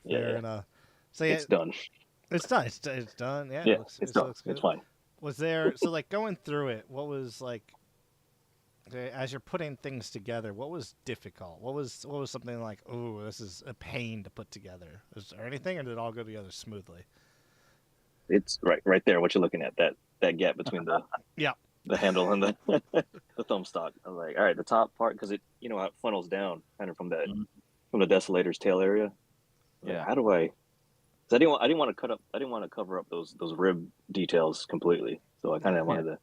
Yeah. enough. So yeah, it's done. it's done. It's done. Yeah, Yeah, it it's done. looks good. It's fine. Was there so like going through it? What was like as you're putting things together? What was difficult? What was something like, oh, this is a pain to put together? Is there anything, or did it all go together smoothly? It's right there. What you're looking at, that gap between the Yeah. the handle and the the thumb stock. I was like, all right, the top part, because it how it funnels down kind of from that Mhm. from the desolator's tail area. Like, Yeah. how do I? 'Cause I didn't want to cut up. I didn't want to cover up those rib details completely. So I kind of wanted to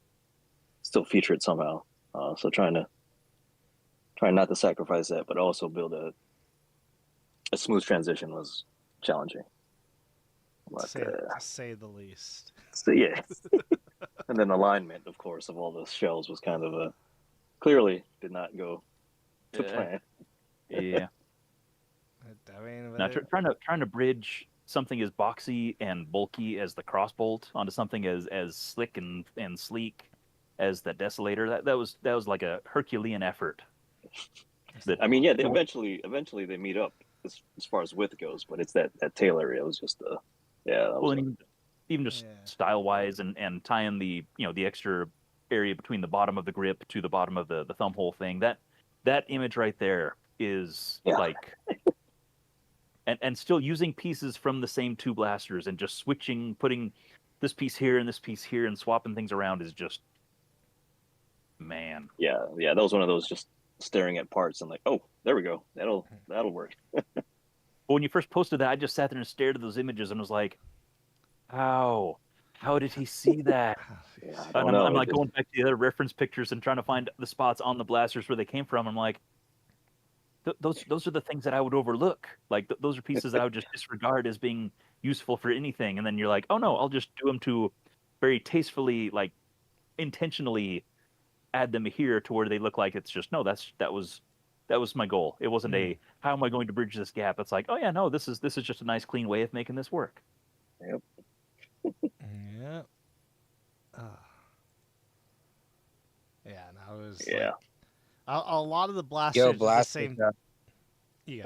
still feature it somehow. So trying not to sacrifice that, but also build a smooth transition was challenging. But To say the least. so yeah, and then alignment, of course, of all the shells was kind of clearly did not go to Yeah. plan. Yeah. I mean, Now, trying to bridge something as boxy and bulky as the crossbolt onto something as slick and sleek as the Desolator. That was like a Herculean effort. That I mean, yeah, they eventually they meet up as far as width goes, but it's that tail area. It was just yeah. That well, was and even just Yeah. style wise and tying the the extra area between the bottom of the grip to the bottom of the thumb hole thing. That image right there is Yeah. like. And still using pieces from the same two blasters and just switching, putting this piece here and this piece here and swapping things around is just, man. yeah. That was one of those just staring at parts and like, oh, there we go. That'll work. But when you first posted that, I just sat there and stared at those images and was like, how did he see that? Yeah, I And don't I'm, know. I'm like It- going back to the other reference pictures and trying to find the spots on the blasters where they came from. I'm like, those are the things that I would overlook. Like those are pieces that I would just disregard as being useful for anything. And then you're like, oh no, I'll just do them to very tastefully, like intentionally add them here to where they look like it's just no. That was my goal. It wasn't a how am I going to bridge this gap. It's like, oh yeah, no, this is just a nice clean way of making this work. Yeah. Yeah, and I was yeah. like, a lot of the blasters Yo, are the blast same. it up. Yeah.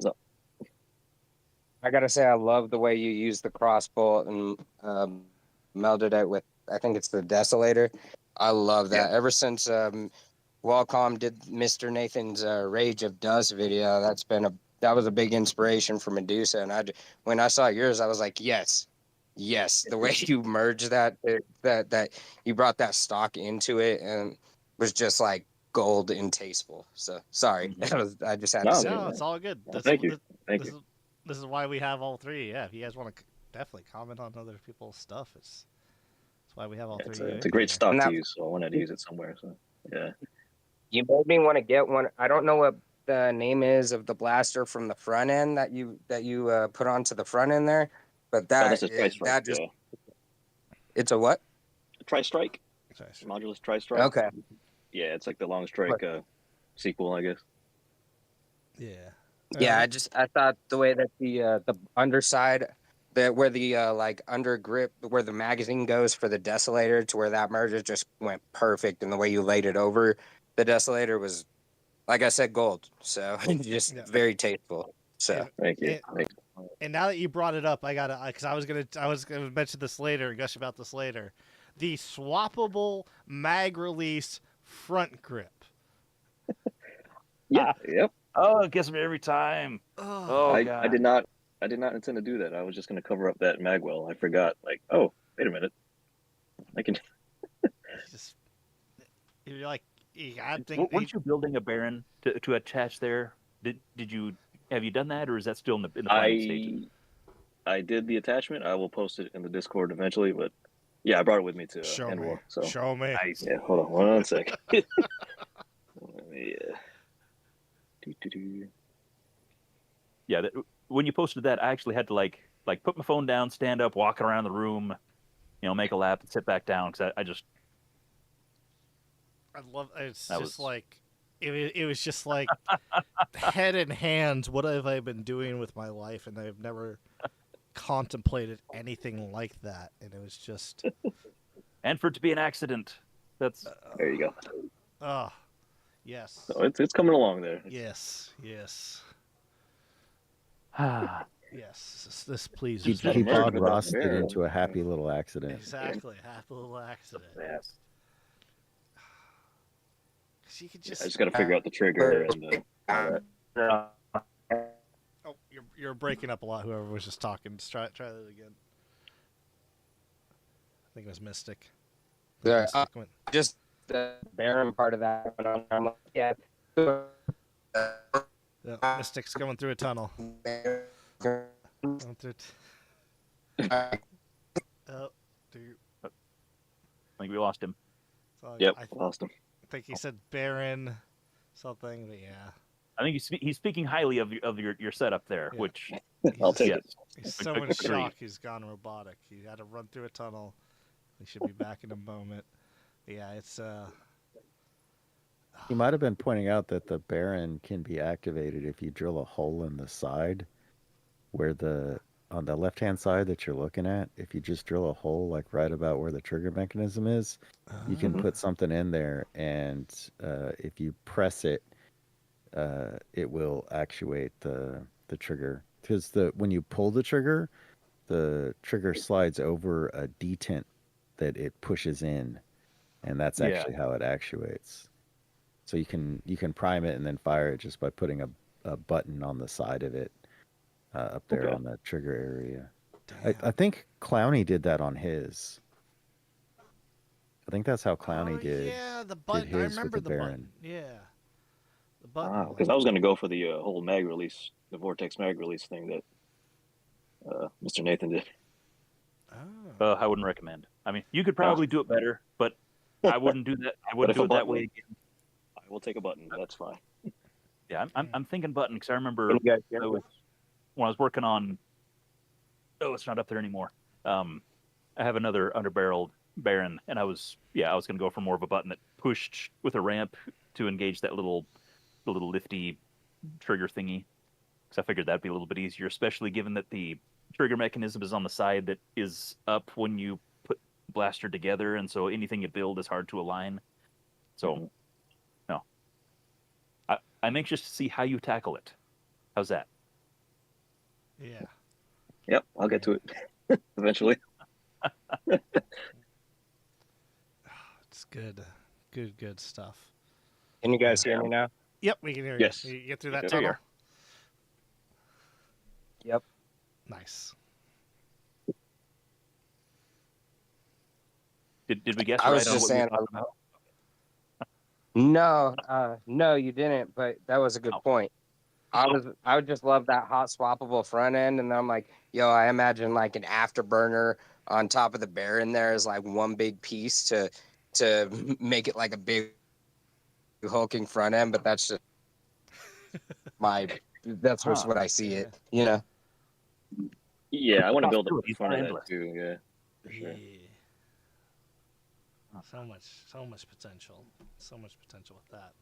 Oh. I gotta say, I love the way you use the crossbolt and melded it with. I think it's the Desolator. I love that. Ever since Wacom did Mr. Nathan's Rage of Dust video, that was a big inspiration for Medusa. And when I saw yours, I was like, yes. The way you merged that you brought that stock into it and was just like gold and tasteful. So sorry, I just had to No, say No, that. it's all good. Thank you. Thank you. This is why we have all three. Yeah, if you guys want to definitely comment on other people's stuff, that's why we have all It's three. a great here. stock And to that- use, so I wanted to use it somewhere. So yeah. You made me want to get one. I don't know what the name is of the blaster from the front end that you put onto the front end there, but Oh, that that's a Tri-Strike. that just Yeah. it's a what? Tri-Strike. Sorry. Modulus Tri-Strike. Okay. Yeah, it's like the Long Strike sequel, I guess. Yeah. Yeah, I thought the way that the underside where the like under grip where the magazine goes for the Desolator to where that merger just went perfect, and the way you laid it over the Desolator was, like I said, gold. So just Yeah. very tasteful. So Thank you. It- And now that you brought it up, I gotta because I was gonna mention this later and gush about this later. The swappable mag release front grip. Yeah. Yep. Oh, it gets me every time. Oh, I God. did not intend to do that. I was just going to cover up that magwell. I forgot. Like, oh, wait a minute. I can. Just you're like, I think Weren't you building a Baron to attach there? Have you done that, or is that still in the planning stages? I did the attachment. I will post it in the Discord eventually. But yeah, I brought it with me to show End me. War. So Show me. Nice. yeah, hold on one sec. Let me, doo-doo-doo. Yeah, when you posted that, I actually had to like put my phone down, stand up, walk around the room, make a lap, and sit back down because I just I love. It's That just was- like it was just like head and hands. What have I been doing with my life? And I've never contemplated anything like that. And it was just, and for it to be an accident, that's There you go. oh, yes, So it's coming along there. yes, yes, ah, yes. This pleases He, Just let me. he him merge Bob with that Rossed it bear. into a happy little accident. Exactly, happy little accident. yes. 'Cause you could I just. just got to figure out the trigger and all that. Oh, you're breaking up a lot. Whoever was just talking, just try that again. I think it was Mystic. Yeah, Mystic went- just the Baron part of that. I'm like, yeah. yeah, Mystic's going through a tunnel. Going through oh, dude. I think we lost him. So Yep, I lost him. think he said Baron something, but yeah. I think he's speaking highly of your setup there, Yeah. which I'll take yes. it. He's so in shock he's gone robotic. He had to run through a tunnel. He should be back in a moment. Yeah, it's He might have been pointing out that the Baron can be activated if you drill a hole in the side where on the left hand side that you're looking at, if you just drill a hole like right about where the trigger mechanism is, you can put something in there, and if you press it, it will actuate the trigger. Because when you pull the trigger slides over a detent that it pushes in, and that's Yeah. actually how it actuates. So you can prime it and then fire it just by putting a button on the side of it up there Okay. on the trigger area. Damn. I think Clowny did that on his. I think that's how Clowny Oh, did. yeah, the button. I his with remember the the Baron. button. Yeah, the button. Because I was going to go for the whole mag release, the Vortex mag release thing that Mr. Nathan did. Oh. I wouldn't recommend. I mean, you could probably do it better, but I wouldn't do that. I wouldn't if do a it that button- way again. I will take a button. That's fine. Yeah, I'm thinking button because I remember Can you guys hear me? when I was working on. Oh, it's not up there anymore. I have another underbarreled Baron, and I was going to go for more of a button that pushed with a ramp to engage that the little lifty trigger thingy. Because I figured that'd be a little bit easier, especially given that the trigger mechanism is on the side that is up when you put blaster together, and so anything you build is hard to align. So, no. I'm anxious to see how you tackle it. How's that? Yeah. Yep, I'll get to it eventually. It's good. Good stuff. Can you guys hear me now? Yep, we can hear Yes. you. You get through that There you tunnel? are. Yep. Nice. Did we guess I right was on just what we were saying- talking about? No, you didn't. But that was a good point. I would just love that hot swappable front end, and then I'm like, yo, I imagine like an afterburner on top of the Baron there is like one big piece to make it like a big hulking front end. But that's just that's just what I see it. You know. Yeah, I want to build Possibilities a front are of that endless. too. Yeah, for sure. Yeah. So much potential. So much potential with that.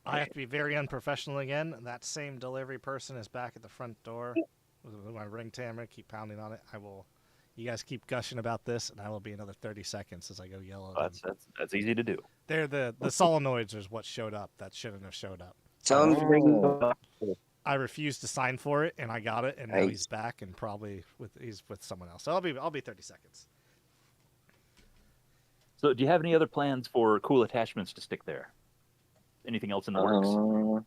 I have to be very unprofessional again. That same delivery person is back at the front door with my ring tammer. Keep pounding on it. You guys keep gushing about this, and I will be another 30 seconds as I go yell at them. That's easy to do. They're the solenoids is what showed up. That shouldn't have showed up. Tell him to bring I refused to sign for it, and I got it, and now Nice. he's back, and probably he's with someone else. So I'll be 30 seconds. So, do you have any other plans for cool attachments to stick there? Anything else in the works?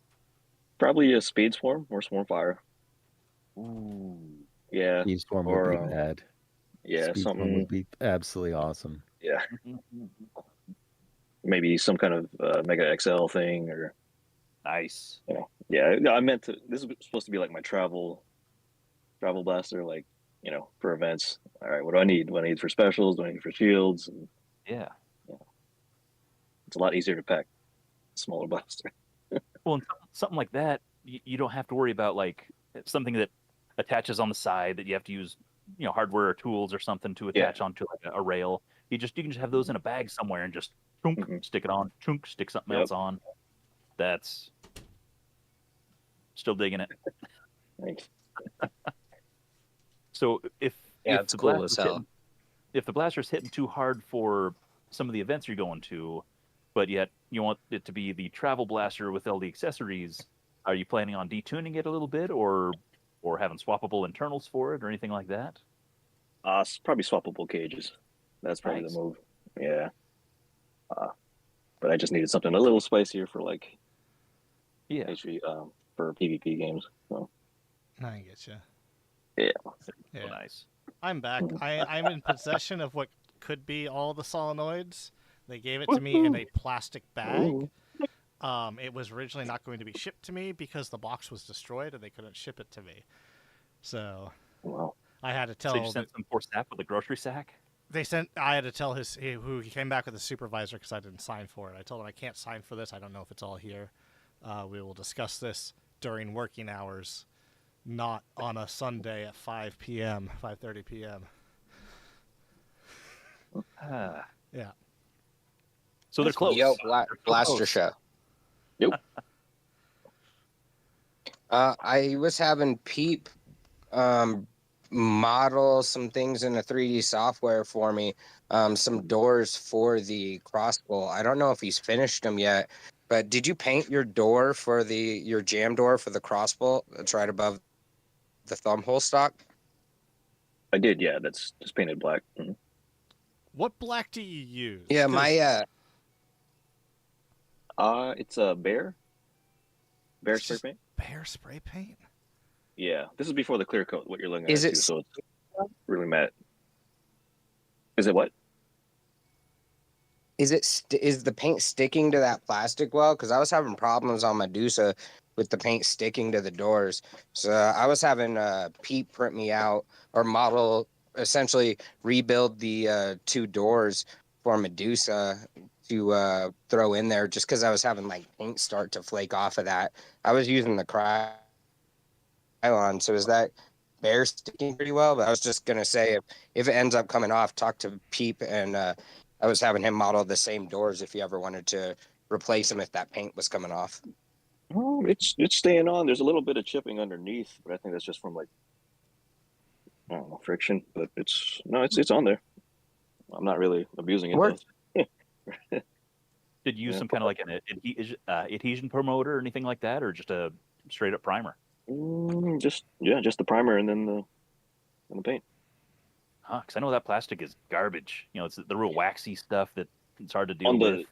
Probably a speed swarm or swarm fire. Ooh. Yeah, Speed Storm or, would be bad. yeah, Speed Storm something. would be absolutely awesome. Yeah, maybe some kind of Mega XL thing, or Nice. yeah. I meant to. This is supposed to be like my travel blaster, like for events. All right, what do I need? What do I need for specials? What do I need for shields? And Yeah. it's a lot easier to pack a smaller blaster. Well, and something like that, you don't have to worry about like something that attaches on the side that you have to use, hardware or tools or something to attach onto like a rail. You can just have those in a bag somewhere and just chunk, Mhm. stick it on, chunk, stick something Yep. else on. That's still digging it. Thanks. So if it's the cool blaster's as hell. if the blaster's hitting too hard for some of the events you're going to, but yet you want it to be the travel blaster with all the accessories, are you planning on detuning it a little bit, or having swappable internals for it, or anything like that? Probably swappable cages. That's probably Nice. the move. Yeah. But I just needed something a little spicier for like Yeah. actually for PvP games. So I get you. Yeah. Yeah. Oh, nice. I'm back. I'm in possession of what could be all the solenoids. They gave it to me in a plastic bag. It was originally not going to be shipped to me because the box was destroyed and they couldn't ship it to me. So well, I had to So tell. you sent some poor sap with a grocery sack? I had to tell who he came back with a supervisor because I didn't sign for it. I told him I can't sign for this. I don't know if it's all here. We will discuss this during working hours, not on a Sunday at 5:30 p.m. Yeah. So they're close. Yo, They're Blaster close. Show. Yep. I was having Peep model some things in a 3D software for me. Some doors for the crossbow. I don't know if he's finished them yet, but did you paint your door for your jam door for the crossbow? That's right above the thumb hole stock. I did, yeah. That's just painted black. Mhm. What black do you use? Yeah, 'Cause my It's a bear it's spray just paint. bear spray paint. Yeah, this is before the clear coat. What you're looking at Is too, it so it's really matte. Is it what? is the paint sticking to that plastic well? Because I was having problems on Medusa with the paint sticking to the doors. So I was having Pete print me out or model, essentially rebuild the 2 doors for Medusa to throw in there, just because I was having like paint start to flake off of that. I was using the Krylon, so is that bear sticking pretty well? But I was just gonna say, if it ends up coming off, talk to Peep, and I was having him model the same doors if you ever wanted to replace them if that paint was coming off. Oh, it's staying on. There's a little bit of chipping underneath, but I think that's just from like, I don't know, friction. But it's on there. I'm not really abusing it Work. though. Did you use Yeah. some kind of like an adhesion promoter or anything like that, or just a straight up primer? Just the primer and then the paint. Huh? Because I know that plastic is garbage. You know, it's the real waxy stuff that it's hard to deal On with.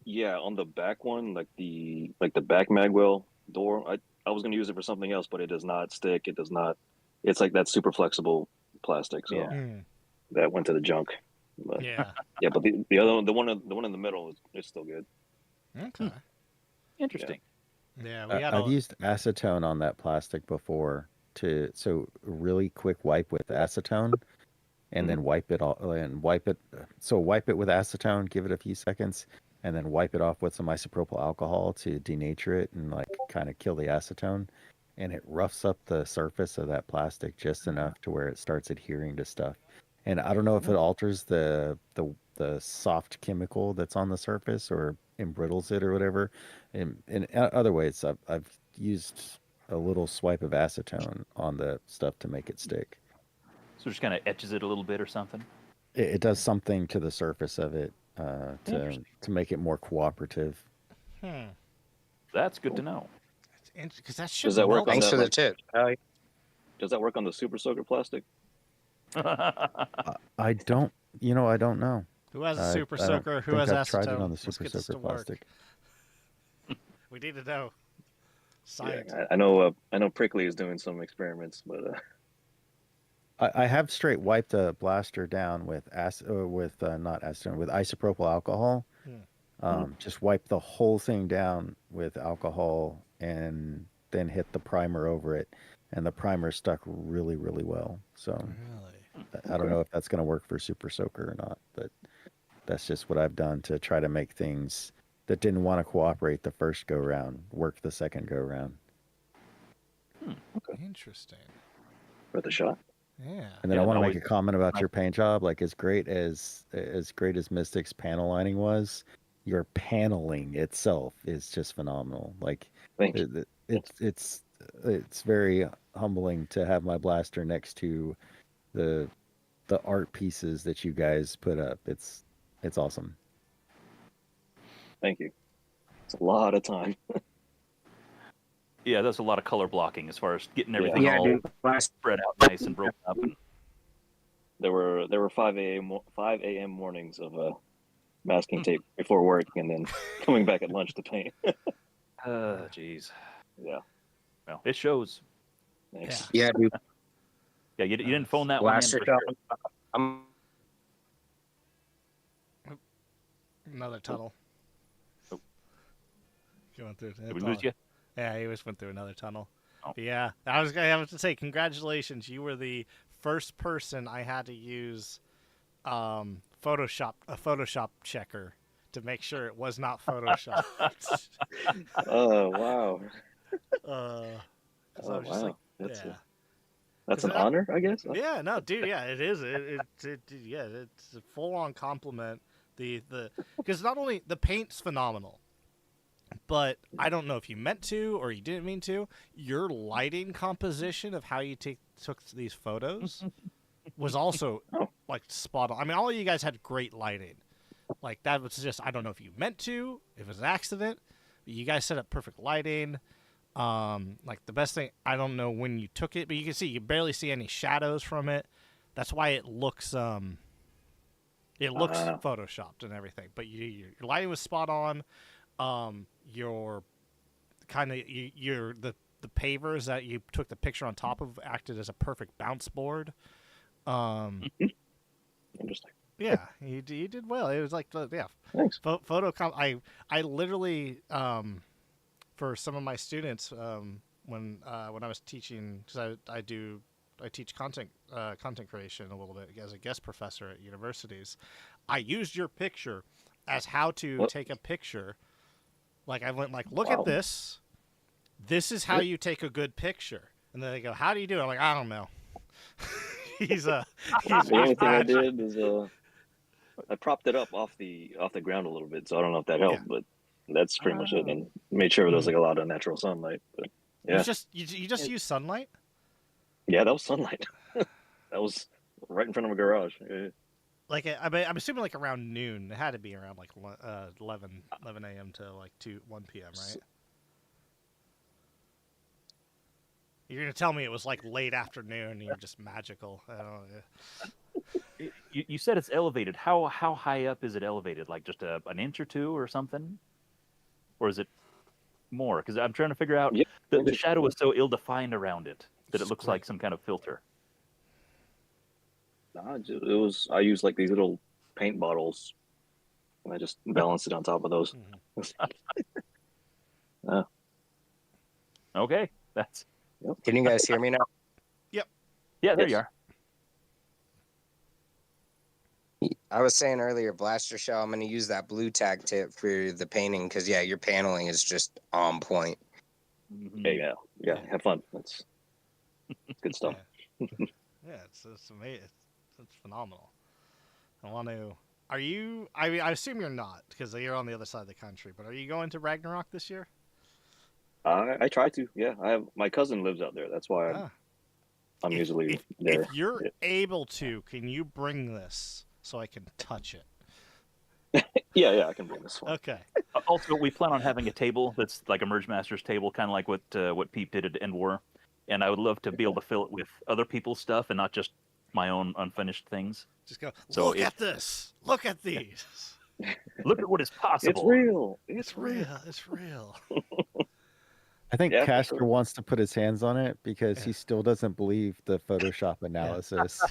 on the back one, like the back magwell door. I was gonna use it for something else, but it does not stick. It does not. It's like that super flexible plastic. So Yeah. that went to the junk. But Yeah. yeah, but the other one, the one in the middle is still good. Okay. Interesting. Yeah, we had I've used acetone on that plastic before so really quick wipe with acetone and then wipe it all and wipe it. So wipe it with acetone, give it a few seconds, and then wipe it off with some isopropyl alcohol to denature it and like kind of kill the acetone. And it roughs up the surface of that plastic just enough to where it starts adhering to stuff. And I don't know if it alters the soft chemical that's on the surface or embrittles it or whatever. In other ways, I've used a little swipe of acetone on the stuff to make it stick. So it just kind of etches it a little bit or something. It does something to the surface of it Interesting. to make it more cooperative. That's good to know. because that should Does that work on Thanks that? for the Like, tip. does that work on the super soaker plastic? I don't, I don't know. Who has a I- super I don't soaker? Who think has I've acetone? tried it on the Let's super get this soaker to work. plastic. We need to know. Science. Yeah, I know Prickly is doing some experiments, but I have straight wiped a blaster down with not acetone, with isopropyl alcohol. Just wipe the whole thing down with alcohol and then hit the primer over it, and the primer stuck really, really well. So Really? I don't know if that's going to work for Super Soaker or not, but that's just what I've done to try to make things that didn't want to cooperate the first go round work the second go round. Interesting. worth a shot. Yeah. And then Yeah, I want to always- make a comment about your paint job. Like as great as Mystic's panel lining was, your paneling itself is just phenomenal. Like Thank you. it's very humbling to have my blaster next to the art pieces that you guys put up. It's awesome. Thank you. It's a lot of time. Yeah, that's a lot of color blocking as far as getting everything Yeah, all dude. Last spread out nice and broken up. And, There were 5 a.m. mornings of masking tape before work, and then coming back at lunch to paint. jeez. Yeah, Well, it shows. thanks. Yeah, dude. Yeah, you didn't phone that one in Blaster for shot. sure. I'm Another tunnel. Oh. Going through. Did we lose you? Yeah, he just went through another tunnel. Oh. But yeah, I was gonna have to say congratulations. You were the first person I had to use a Photoshop checker to make sure it was not Photoshop. Oh wow. 'Cause I was just like, That's yeah. that's an Is that- honor, I guess. Yeah, no, dude, yeah, it is. Yeah, it's a full-on compliment. The because not only the paint's phenomenal, but I don't know if you meant to or you didn't mean to. Your lighting composition of how you took these photos was also Oh. like spot on. I mean, all of you guys had great lighting. Like that was just, I don't know if you meant to, if it was an accident. But you guys set up perfect lighting. Like the best thing, I don't know when you took it, but you can see you barely see any shadows from it. That's why it looks photoshopped and everything. But your lighting was spot on. Your kind of your the pavers that you took the picture on top of acted as a perfect bounce board. Interesting. Yeah, you did well. It was like Thanks. I literally for some of my students when I was teaching, because I teach content creation a little bit as a guest professor at universities. I used your picture as how to take a picture. Like I went like, look at this. This is how you take a good picture. And then they go, how do you do it? I'm like, I don't know. he's The only thing I did is I propped it up off the ground a little bit, so I don't know if that helped, but that's pretty much it. And made sure there was like a lot of natural sunlight. But yeah, you just use sunlight. yeah, that was sunlight. That was right in front of a garage. Yeah. Like I'm assuming like around noon. It had to be around like 11 a.m. to like 1 p.m. Right? You're gonna tell me it was like late afternoon and you're just magical. I don't know. You said it's elevated. How high up is it elevated? Like just an inch or two or something, or is it more? Because I'm trying to figure out. Yeah. The shadow is so ill-defined around it that it looks like some kind of filter. Nah, it was. I used like these little paint bottles, and I just balanced it on top of those. Okay, that's. Can you guys hear me now? Yeah, there Yes. you are. I was saying earlier, Blaster Shell, I'm going to use that blue tag tip for the painting because, yeah, your paneling is just on point. Mhm. Hey, yeah, have fun. That's good stuff. Yeah, it's amazing. It's phenomenal. I want to. Are you? I mean, I assume you're not because you're on the other side of the country. But are you going to Ragnarok this year? I try to. Yeah, I have my cousin lives out there. That's why I'm usually there. If you're Yeah. able to, can you bring this so I can touch it? Yeah, I can bring this one. Okay. Also, we plan on having a table that's like a Merge Masters table, kind of like what Pete did at End War, and I would love to be able to fill it with other people's stuff and not just my own unfinished things. Just go. So Look at this. Look at these. Look at what is possible. It's real. It's real. It's real. I think Yeah, for Castor sure. wants to put his hands on it because Yeah. he still doesn't believe the Photoshop analysis.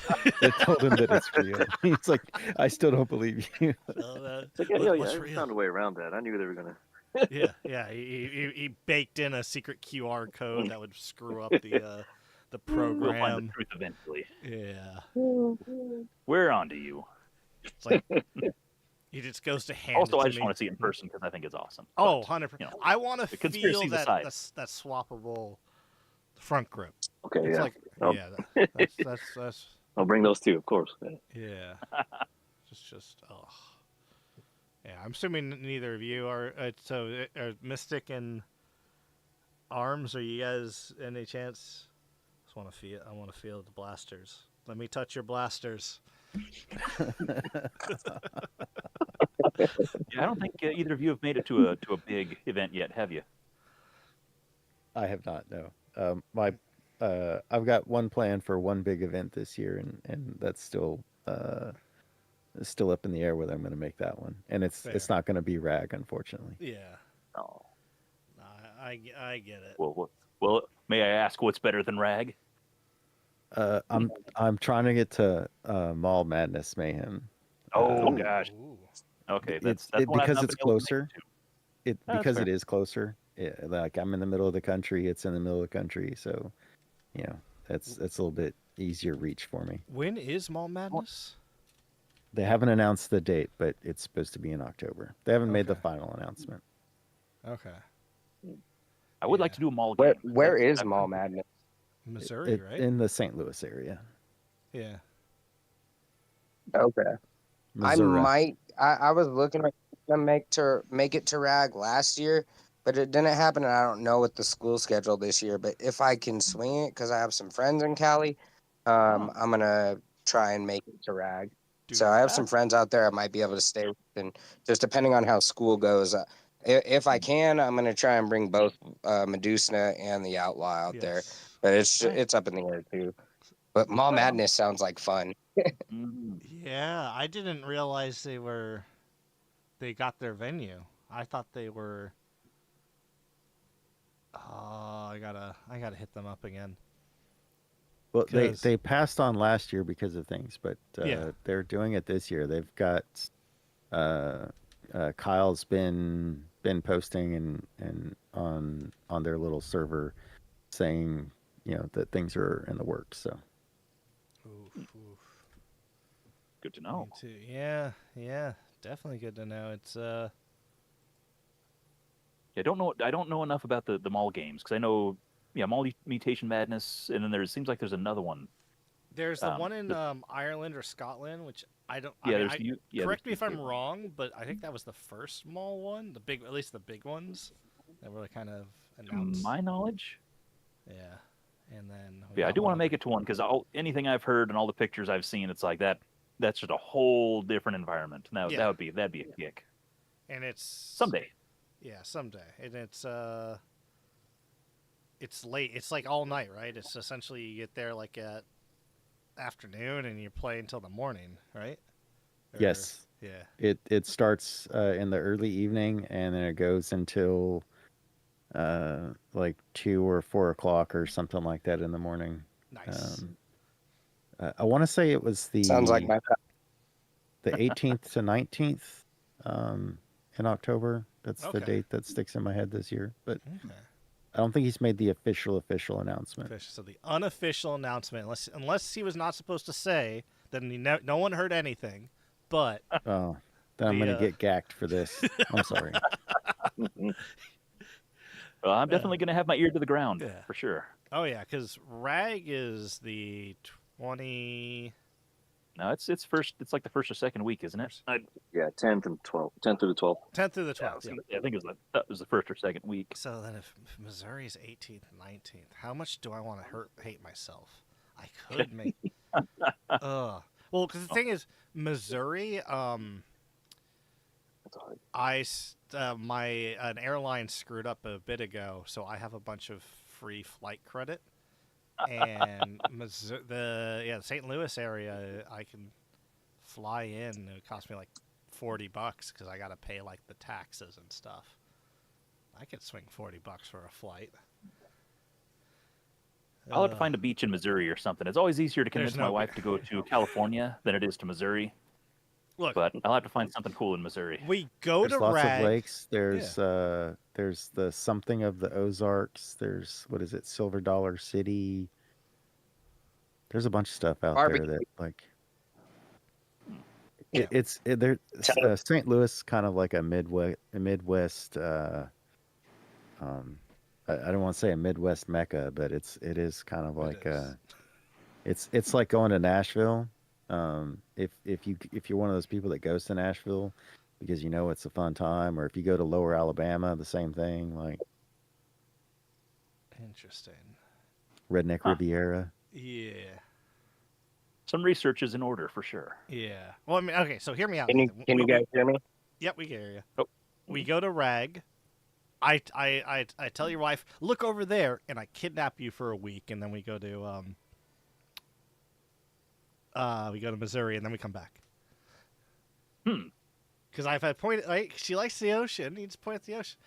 They told him that it's real. He's like, I still don't believe you. It's like, yeah, What's I real? found a way around that. I knew they were gonna. Yeah. He baked in a secret QR code that would screw up the We'll find the program. truth eventually. Yeah. We're on to you. It's like he just goes to hand. Also, it I to just me. want to see it in person because I think it's awesome. Oh, But, 100%. you know, I want to the feel conspiracies that aside. that swappable front grip. Okay, It's yeah. like Oh. yeah, that's I'll bring those too, of course. Yeah. yeah. just oh. Yeah, I'm assuming neither of you are so are Mystic and Arms. Are you guys any chance? Just want to feel. I want to feel the blasters. Let me touch your blasters. Yeah, I don't think either of you have made it to a big event yet, have you? I have not. No. I've got one plan for one big event this year, and that's still up in the air whether I'm going to make that one. And it's Fair. not going to be RAG, unfortunately. Yeah, Oh. I get it. Well, may I ask what's better than Rag? I'm trying to get to Mall Madness Mayhem. Oh gosh. Ooh. Okay, It's that's one I've because not it's been able to make closer. it to. That's Because fair. it is closer. Like I'm in the middle of the country. It's in the middle of the country, so that's a little bit easier reach for me. When is Mall Madness? They haven't announced the date, but it's supposed to be in October. They haven't made the Okay. final announcement. Okay, I would like Yeah. to do a mall Where game. where is I've- Mall Madness? Missouri, right? In the St. Louis area. Yeah. Okay. Missouri. I was looking to make it to RAG last year, but it didn't happen, and I don't know what the school schedule this year. But if I can swing it, because I have some friends in Cali, Oh, I'm gonna try and make it to Rag. So I Dude, have some friends out there I might be able to stay with, and just depending on how school goes, if I can, I'm gonna try and bring both Medusa and the Outlaw out there. yes. But nice. it's up in the air too. But Mall Right on. Madness sounds like fun. Mhm. Yeah, I didn't realize they got their venue. I thought they were. Oh, I gotta hit them up again. Well, 'Cause- they passed on last year because of things, but Yeah. they're doing it this year. They've got uh, Kyle's been posting and on their little server saying that things are in the works. So Oof, oof. Good to Me know. too. Yeah, yeah, definitely good to know. It's I don't know enough about the mall games because I know, yeah, Mall Mutation Madness, and then seems like there's another one. there's the one in the- Ireland or Scotland, which I don't. Yeah, I mean, there's the yeah. correct me there's if I'm the- wrong, but I think that was the first mall one, at least the big ones that were kind of To announced. my knowledge, Yeah, and then we yeah, I got do one want to other- make it to one because anything I've heard and all the pictures I've seen, it's like that. That's just a whole different environment. Now Yeah. that'd be a kick and it's someday. Yeah, someday, and it's late. It's like all night, right? It's essentially you get there like at afternoon and you play until the morning, right? Or- yes, Yeah. it starts in the early evening and then it goes until like 2 or 4 o'clock or something like that in the morning. Nice. I want to say it was Sounds like my the 18th to 19th in October. That's the Okay. date that sticks in my head this year. But Okay. I don't think he's made the official announcement. So the unofficial announcement, unless he was not supposed to say, then no one heard anything. But Oh, then I'm The, going to get gacked for this. I'm sorry. Well, I'm definitely going to have my ear to the ground Yeah. for sure. oh yeah, because Rag is the 20. No, it's first. It's like the first or second week, isn't it? Yeah, 10th and 12th, 10th through the 12th. 10th through the Yeah, 12th. I think it was the first or second week. So then, if Missouri's 18th, 19th, how much do I want to hate myself? I could make. Well, because the thing is, Missouri. That's hard. An airline screwed up a bit ago, so I have a bunch of free flight credit, and the St. Louis area, I can fly in. It cost me like $40 because I got to pay like the taxes and stuff. I could swing $40 for a flight. I'll have to find a beach in Missouri or something. It's always easier to convince my no- wife to go to California than it is to Missouri. Look, But I'll have to find something cool in Missouri. we go There's to lots Rag. of lakes. There's the something of the Ozarks. There's what is it, Silver Dollar City. There's a bunch of stuff out Barbecue. there that like. Yeah. St. Louis kind of like a Midwest. I don't want to say a Midwest Mecca, but it is kind of like it's like going to Nashville. If you're one of those people that goes to Nashville because it's a fun time, or if you go to Lower Alabama, the same thing, like Interesting. Redneck Huh. Riviera. Yeah. Some research is in order for sure. Yeah. Well, I mean, okay. So hear me out. Can you Nathan. can you guys hear me? Yep, we can hear you. Oh. We go to Rag. I tell your wife, look over there, and I kidnap you for a week, and then we go to Missouri, and then we come back. Because I've had pointed, right? She likes the ocean. You just point at the ocean.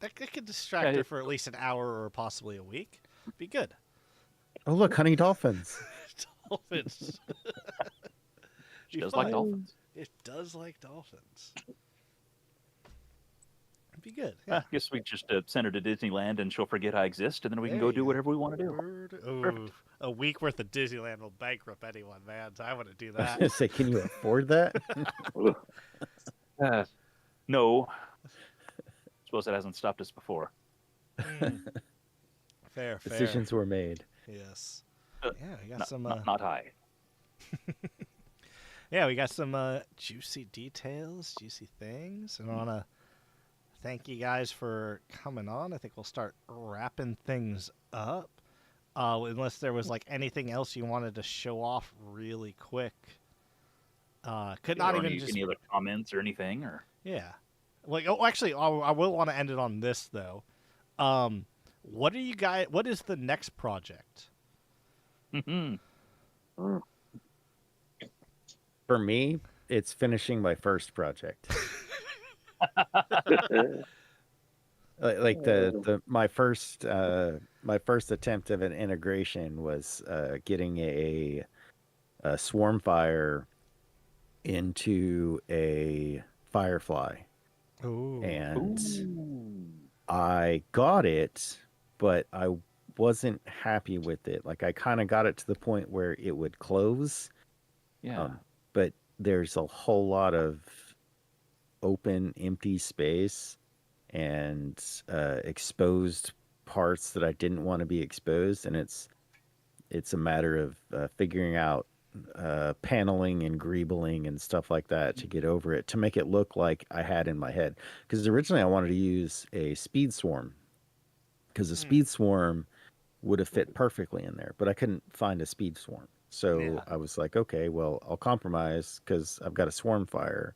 That could distract Yeah, her for at least an hour or possibly a week. Be good. Oh look, honey dolphins. Dolphins. She Be does like fine. dolphins. It does like dolphins. Be good. Yeah. I guess we just send her to Disneyland and she'll forget I exist, and then we can There go you do go. whatever we want to do. Ooh, a week worth of Disneyland will bankrupt anyone, man. So I want to do I was that. gonna say, can you afford that? Ooh. No. Suppose it hasn't stopped us before. Fair. Decisions were made. Yes. Uh, Yeah, we got Not, some. not high. Yeah, we got some juicy details, juicy things, and on a thank you guys for coming on. I think we'll start wrapping things up. Unless there was like anything else you wanted to show off really quick. Could not Or even just any other comments or anything, or yeah. Like, oh, actually, I will want to end it on this though. What are you guys? What is the next project? For me, it's finishing my first project. Like my first attempt of an integration was getting a swarm fire into a firefly, Ooh. and I got it, but I wasn't happy with it. Like, I kind of got it to the point where it would close, yeah. but there's a whole lot of open, empty space and exposed parts that I didn't want to be exposed, and it's a matter of figuring out paneling and greebling and stuff like that to get over it, to make it look like I had in my head. Because originally I wanted to use a speed swarm, because a speed swarm would have fit perfectly in there, but I couldn't find a speed swarm. So Yeah. I was like, okay, well, I'll compromise because I've got a swarm fire.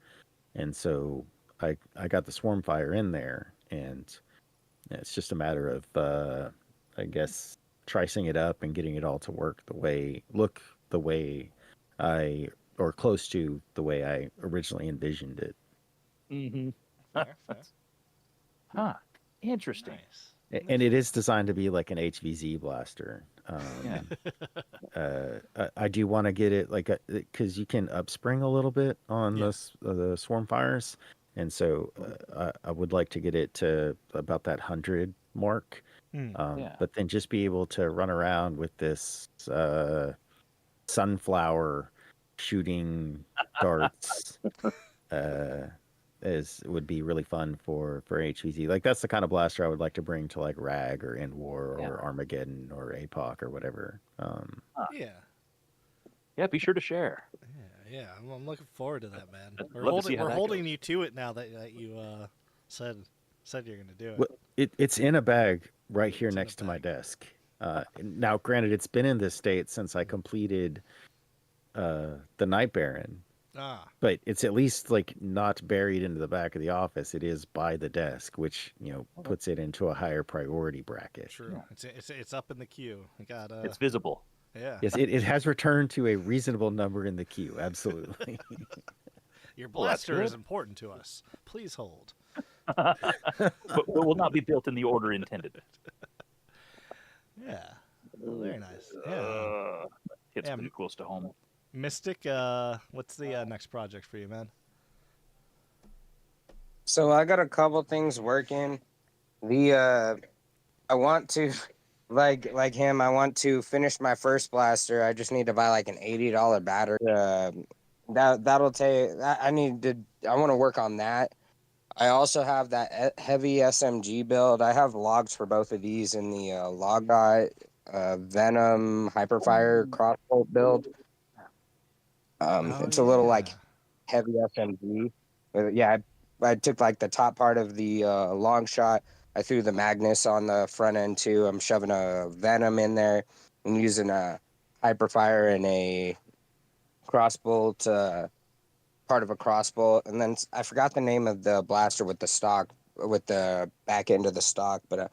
And so I got the swarm fire in there, and it's just a matter of, I guess, tricing it up and getting it all to work the way or close to the way I originally envisioned it. Mm-hmm. Fair, fair. Huh. Interesting. Nice. And it is designed to be like an HVZ blaster. Yeah. I do want to get it like because you can upspring a little bit on the swarm fires, and so I would like to get it to about that 100 mark. Yeah. But then just be able to run around with this sunflower shooting darts would be really fun for HVZ. Like, that's the kind of blaster I would like to bring to like RAG or End War or Armageddon or APOC or whatever. Yeah. Yeah. Be sure to share. Yeah. I'm looking forward to that, man. I'd We're love to see holding how we're that holding goes. you to it now that you said you're going to do it. Well, it's in a bag right here It's in a next to my bag. desk. Now, granted, it's been in this state since I completed the Night Baron, Ah, but it's at least like not buried into the back of the office. It is by the desk, which puts it into a higher priority bracket. true. It's up in the queue. We got It's visible. yeah. Yes, it has returned to a reasonable number in the queue. Absolutely. Your Well, that's blaster is good. important to us. Please hold. But will not be built in the order intended. Yeah. Well, very nice. Yeah. Hits Yeah, pretty close to home. Mystic, what's the next project for you, man? So I got a couple things working. I want to like him. I want to finish my first blaster. I just need to buy like an $80 battery. That'll take. I want to work on that. I also have that heavy SMG build. I have logs for both of these in the Logot Venom Hyperfire crossbolt build. It's a little like heavy SMG. Yeah, I took like the top part of the long shot. I threw the Magnus on the front end too. I'm shoving a Venom in there and using a Hyperfire and a crossbolt, part of a crossbolt. And then I forgot the name of the blaster with the stock, with the back end of the stock, but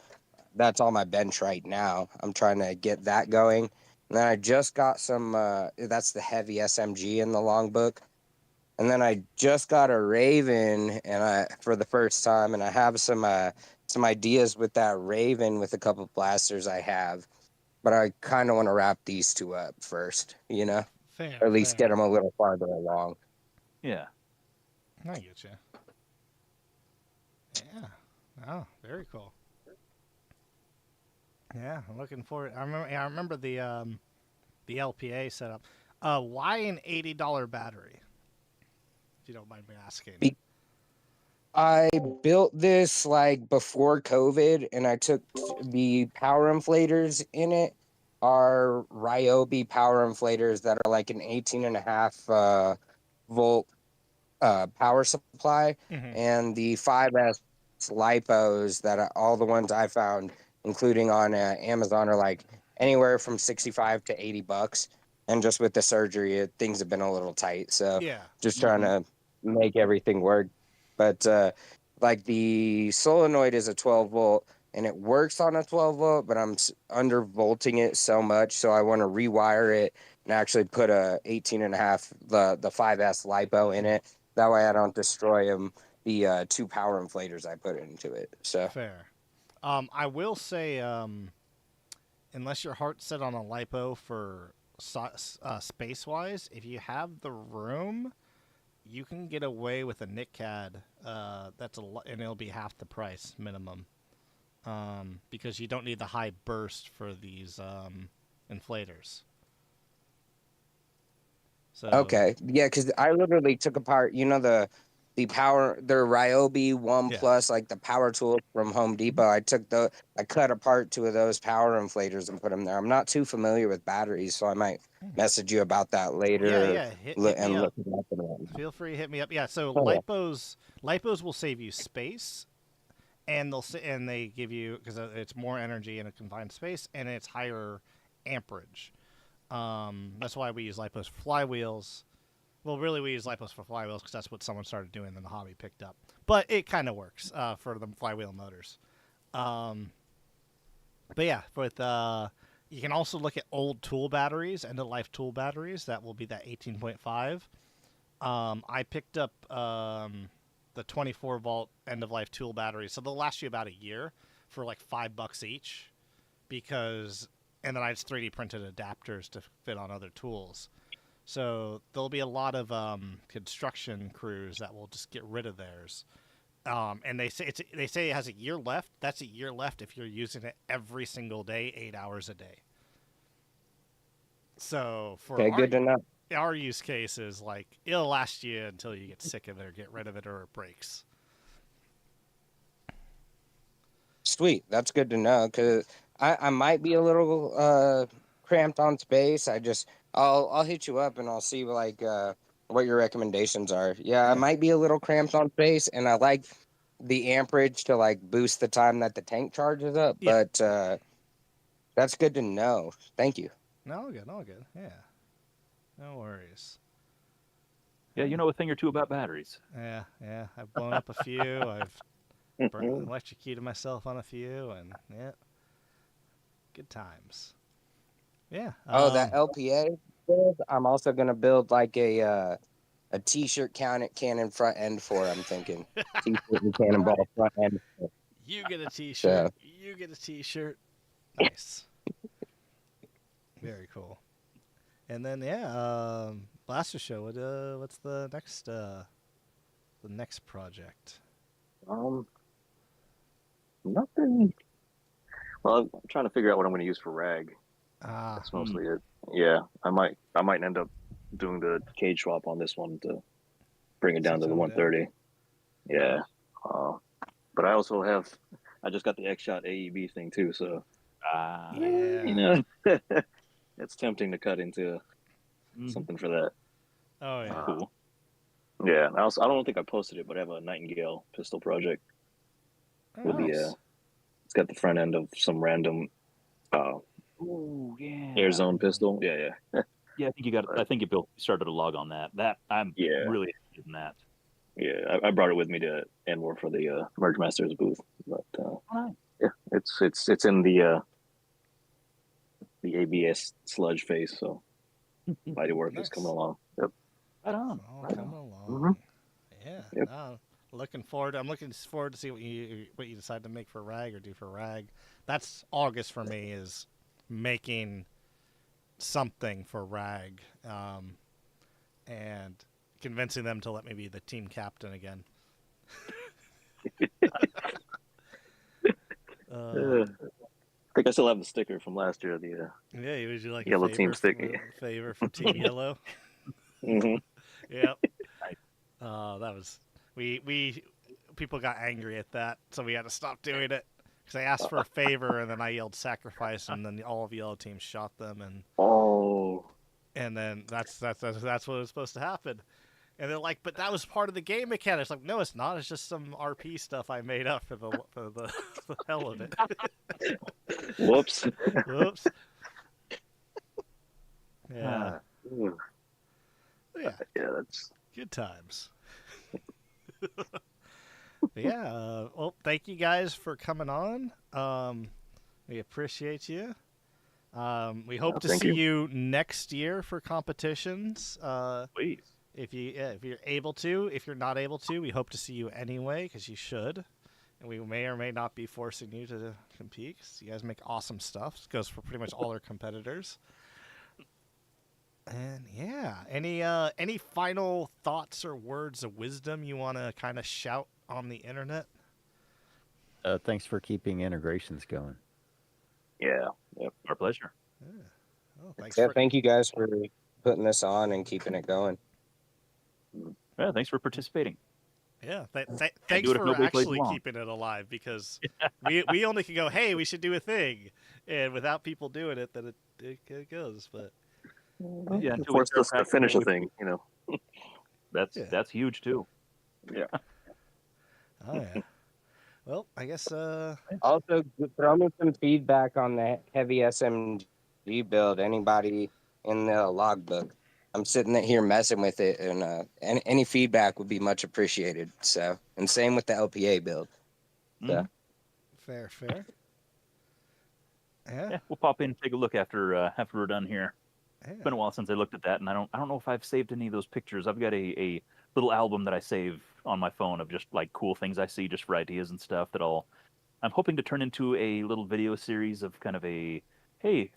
that's all my bench right now. I'm trying to get that going. And then I just got some, that's the heavy SMG in the logbook. And then I just got a Raven for the first time, and I have some ideas with that Raven with a couple blasters I have. But I kind of want to wrap these two up first, Fair. or at least get them a little farther along. Yeah. I get you. Yeah. Oh, very cool. Yeah, I'm looking forward. I remember the LPA setup. Why an $80 battery? If you don't mind me asking. I built this like before COVID, and I took the power inflators in it are Ryobi power inflators that are like an 18.5 volt power supply, Mhm. and the 5S lipos all the ones I found, including on Amazon, are like anywhere from 65 to $80. And just with the surgery, things have been a little tight. So Yeah. just trying to make everything work. But like the solenoid is a 12 volt and it works on a 12 volt, but I'm undervolting it so much. So I want to rewire it and actually put a 18 and a half, the 5S lipo in it. That way I don't destroy the 2 power inflators I put into it. So Fair. I will say, unless your heart's set on a lipo for space wise, if you have the room, you can get away with a NICAD. And it'll be half the price minimum. Because you don't need the high burst for these inflators. So okay, yeah, because I literally took apart, the Ryobi One Yeah. Plus, like the power tool from Home Depot. I cut apart 2 of those power inflators and put them there. I'm not too familiar with batteries, so I might message you about that later. Yeah. Hit me And up. look it up and whatnot. Feel free to hit me up. Yeah. So Oh, yeah. lipos will save you space, and they give you, because it's more energy in a confined space, and it's higher amperage. That's why we use lipos for flywheels. Well, really, we use lipos for flywheels because that's what someone started doing, and the hobby picked up. But it kind of works for the flywheel motors. But yeah, you can also look at old tool batteries, end-of-life tool batteries. That will be that 18.5. I picked up the 24-volt end-of-life tool batteries, so they'll last you about a year for like $5 each, and then I just 3D printed adapters to fit on other tools. So there'll be a lot of construction crews that will just get rid of theirs. And they say it has a year left. That's a year left if you're using it every single day, 8 hours a day. So for Good to know. our use case is like it'll last you until you get sick of it or get rid of it or it breaks. Sweet, that's good to know because I might be a little cramped on space. I'll hit you up and I'll see like what your recommendations are. Yeah, I might be a little cramped on space, and I like the amperage to like boost the time that the tank charges up. Yeah. But that's good to know. Thank you. No, all good. Yeah, no worries. Yeah, you know a thing or two about batteries. Yeah. I've blown up a few. I've electrocuted myself on a few, and yeah, good times. Yeah. That LPA build, I'm also gonna build like a T-shirt cannon front end for. I'm thinking T-shirt and cannonball front end. You get a T-shirt. You get a T-shirt. Nice. Very cool. And then Blaster Show. What's the next project? Nothing. Well, I'm trying to figure out what I'm going to use for rag. That's mostly it. Yeah, I might end up doing the cage swap on this one to bring it down to the 130. Yeah. But I just got the X-Shot AEB thing too, so Yeah. it's tempting to cut into something for that. Oh yeah. Cool. Yeah, I don't think I posted it, but I have a Nightingale pistol project. With Nice. it's got the front end of some random Oh yeah. air zone pistol. Yeah. Yeah, I think you started a log on that. That I'm really interested in that. Yeah, I brought it with me to Enmore for the Merge Masters booth, but yeah, it's in the ABS sludge phase, so mighty work is coming along. Yep. Right on. Coming along. Yeah. Yep. I'm looking forward to see what you decide to make for rag or do for rag. That's August for me, is making something for rag, and convincing them to let me be the team captain again. I think I still have the sticker from last year. The Yeah, would you like Yellow a favor team sticker. Favor from Team Yellow? Mhm. Yep. That was we people got angry at that, so we had to stop doing it because I asked for a favor and then I yelled sacrifice, and then all of Yellow Team shot them, and Oh, then that's what was supposed to happen. And they're like, but that was part of the game mechanics. Like, no, it's not. It's just some RP stuff I made up for the the hell of it. Whoops. Whoops. Yeah. Ooh, Yeah. yeah, that's Good times. Yeah. Well, thank you guys for coming on. We appreciate you. We hope to thank see you. you next year for competitions. Please. If you're able to, if you're not able to, we hope to see you anyway because you should, and we may or may not be forcing you to compete. 'Cause you guys make awesome stuff. This goes for pretty much all our competitors. And yeah, any final thoughts or words of wisdom you want to kind of shout on the internet? Thanks for keeping integrations going. yeah. Our pleasure. Oh, thanks Yeah, for thank you guys for putting this on and keeping it going. Yeah, thanks for participating. yeah. Thanks do it if for nobody plays actually along. keeping it alive because we only can go, hey, we should do a thing, and without people doing it, then it goes. But Yeah, until we Forced start us to practicing finish a with- thing, you know. Yeah. That's huge too. Yeah. oh yeah. Well, I guess Also, throw me some feedback on the heavy SMG build. Anybody in the logbook? I'm sitting here messing with it, and any feedback would be much appreciated. So, and same with the LPA build. Mhm. fair. Yeah. Yeah, we'll pop in and take a look after we're done here. Yeah. It's been a while since I looked at that, and I don't know if I've saved any of those pictures. I've got a little album that I save on my phone of just like cool things I see just for ideas and stuff that I'm hoping to turn into a little video series of kind of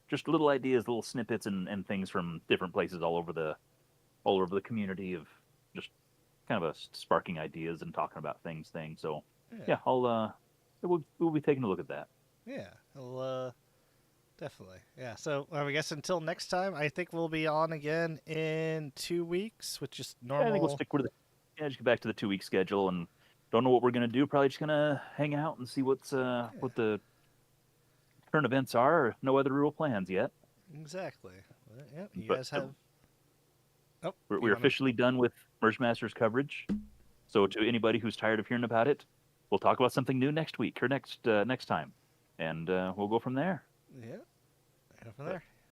just little ideas, little snippets and things from different places all over the community of just kind of sparking ideas and talking about things. So yeah, we'll be taking a look at that. Yeah, well, definitely. Yeah, so I guess until next time, I think we'll be on again in 2 weeks, which is Yeah, normal. I think we'll stick with just get back to the 2 week schedule and don't know what we're gonna do. Probably just gonna hang out and see what the current events are. No other real plans yet. Exactly. Well, yeah, you But, guys have. Oh, We're you we're wanna- officially done with Merge Masters coverage. So to anybody who's tired of hearing about it, we'll talk about something new next week or next time, and we'll go from there. Yeah. Go from there.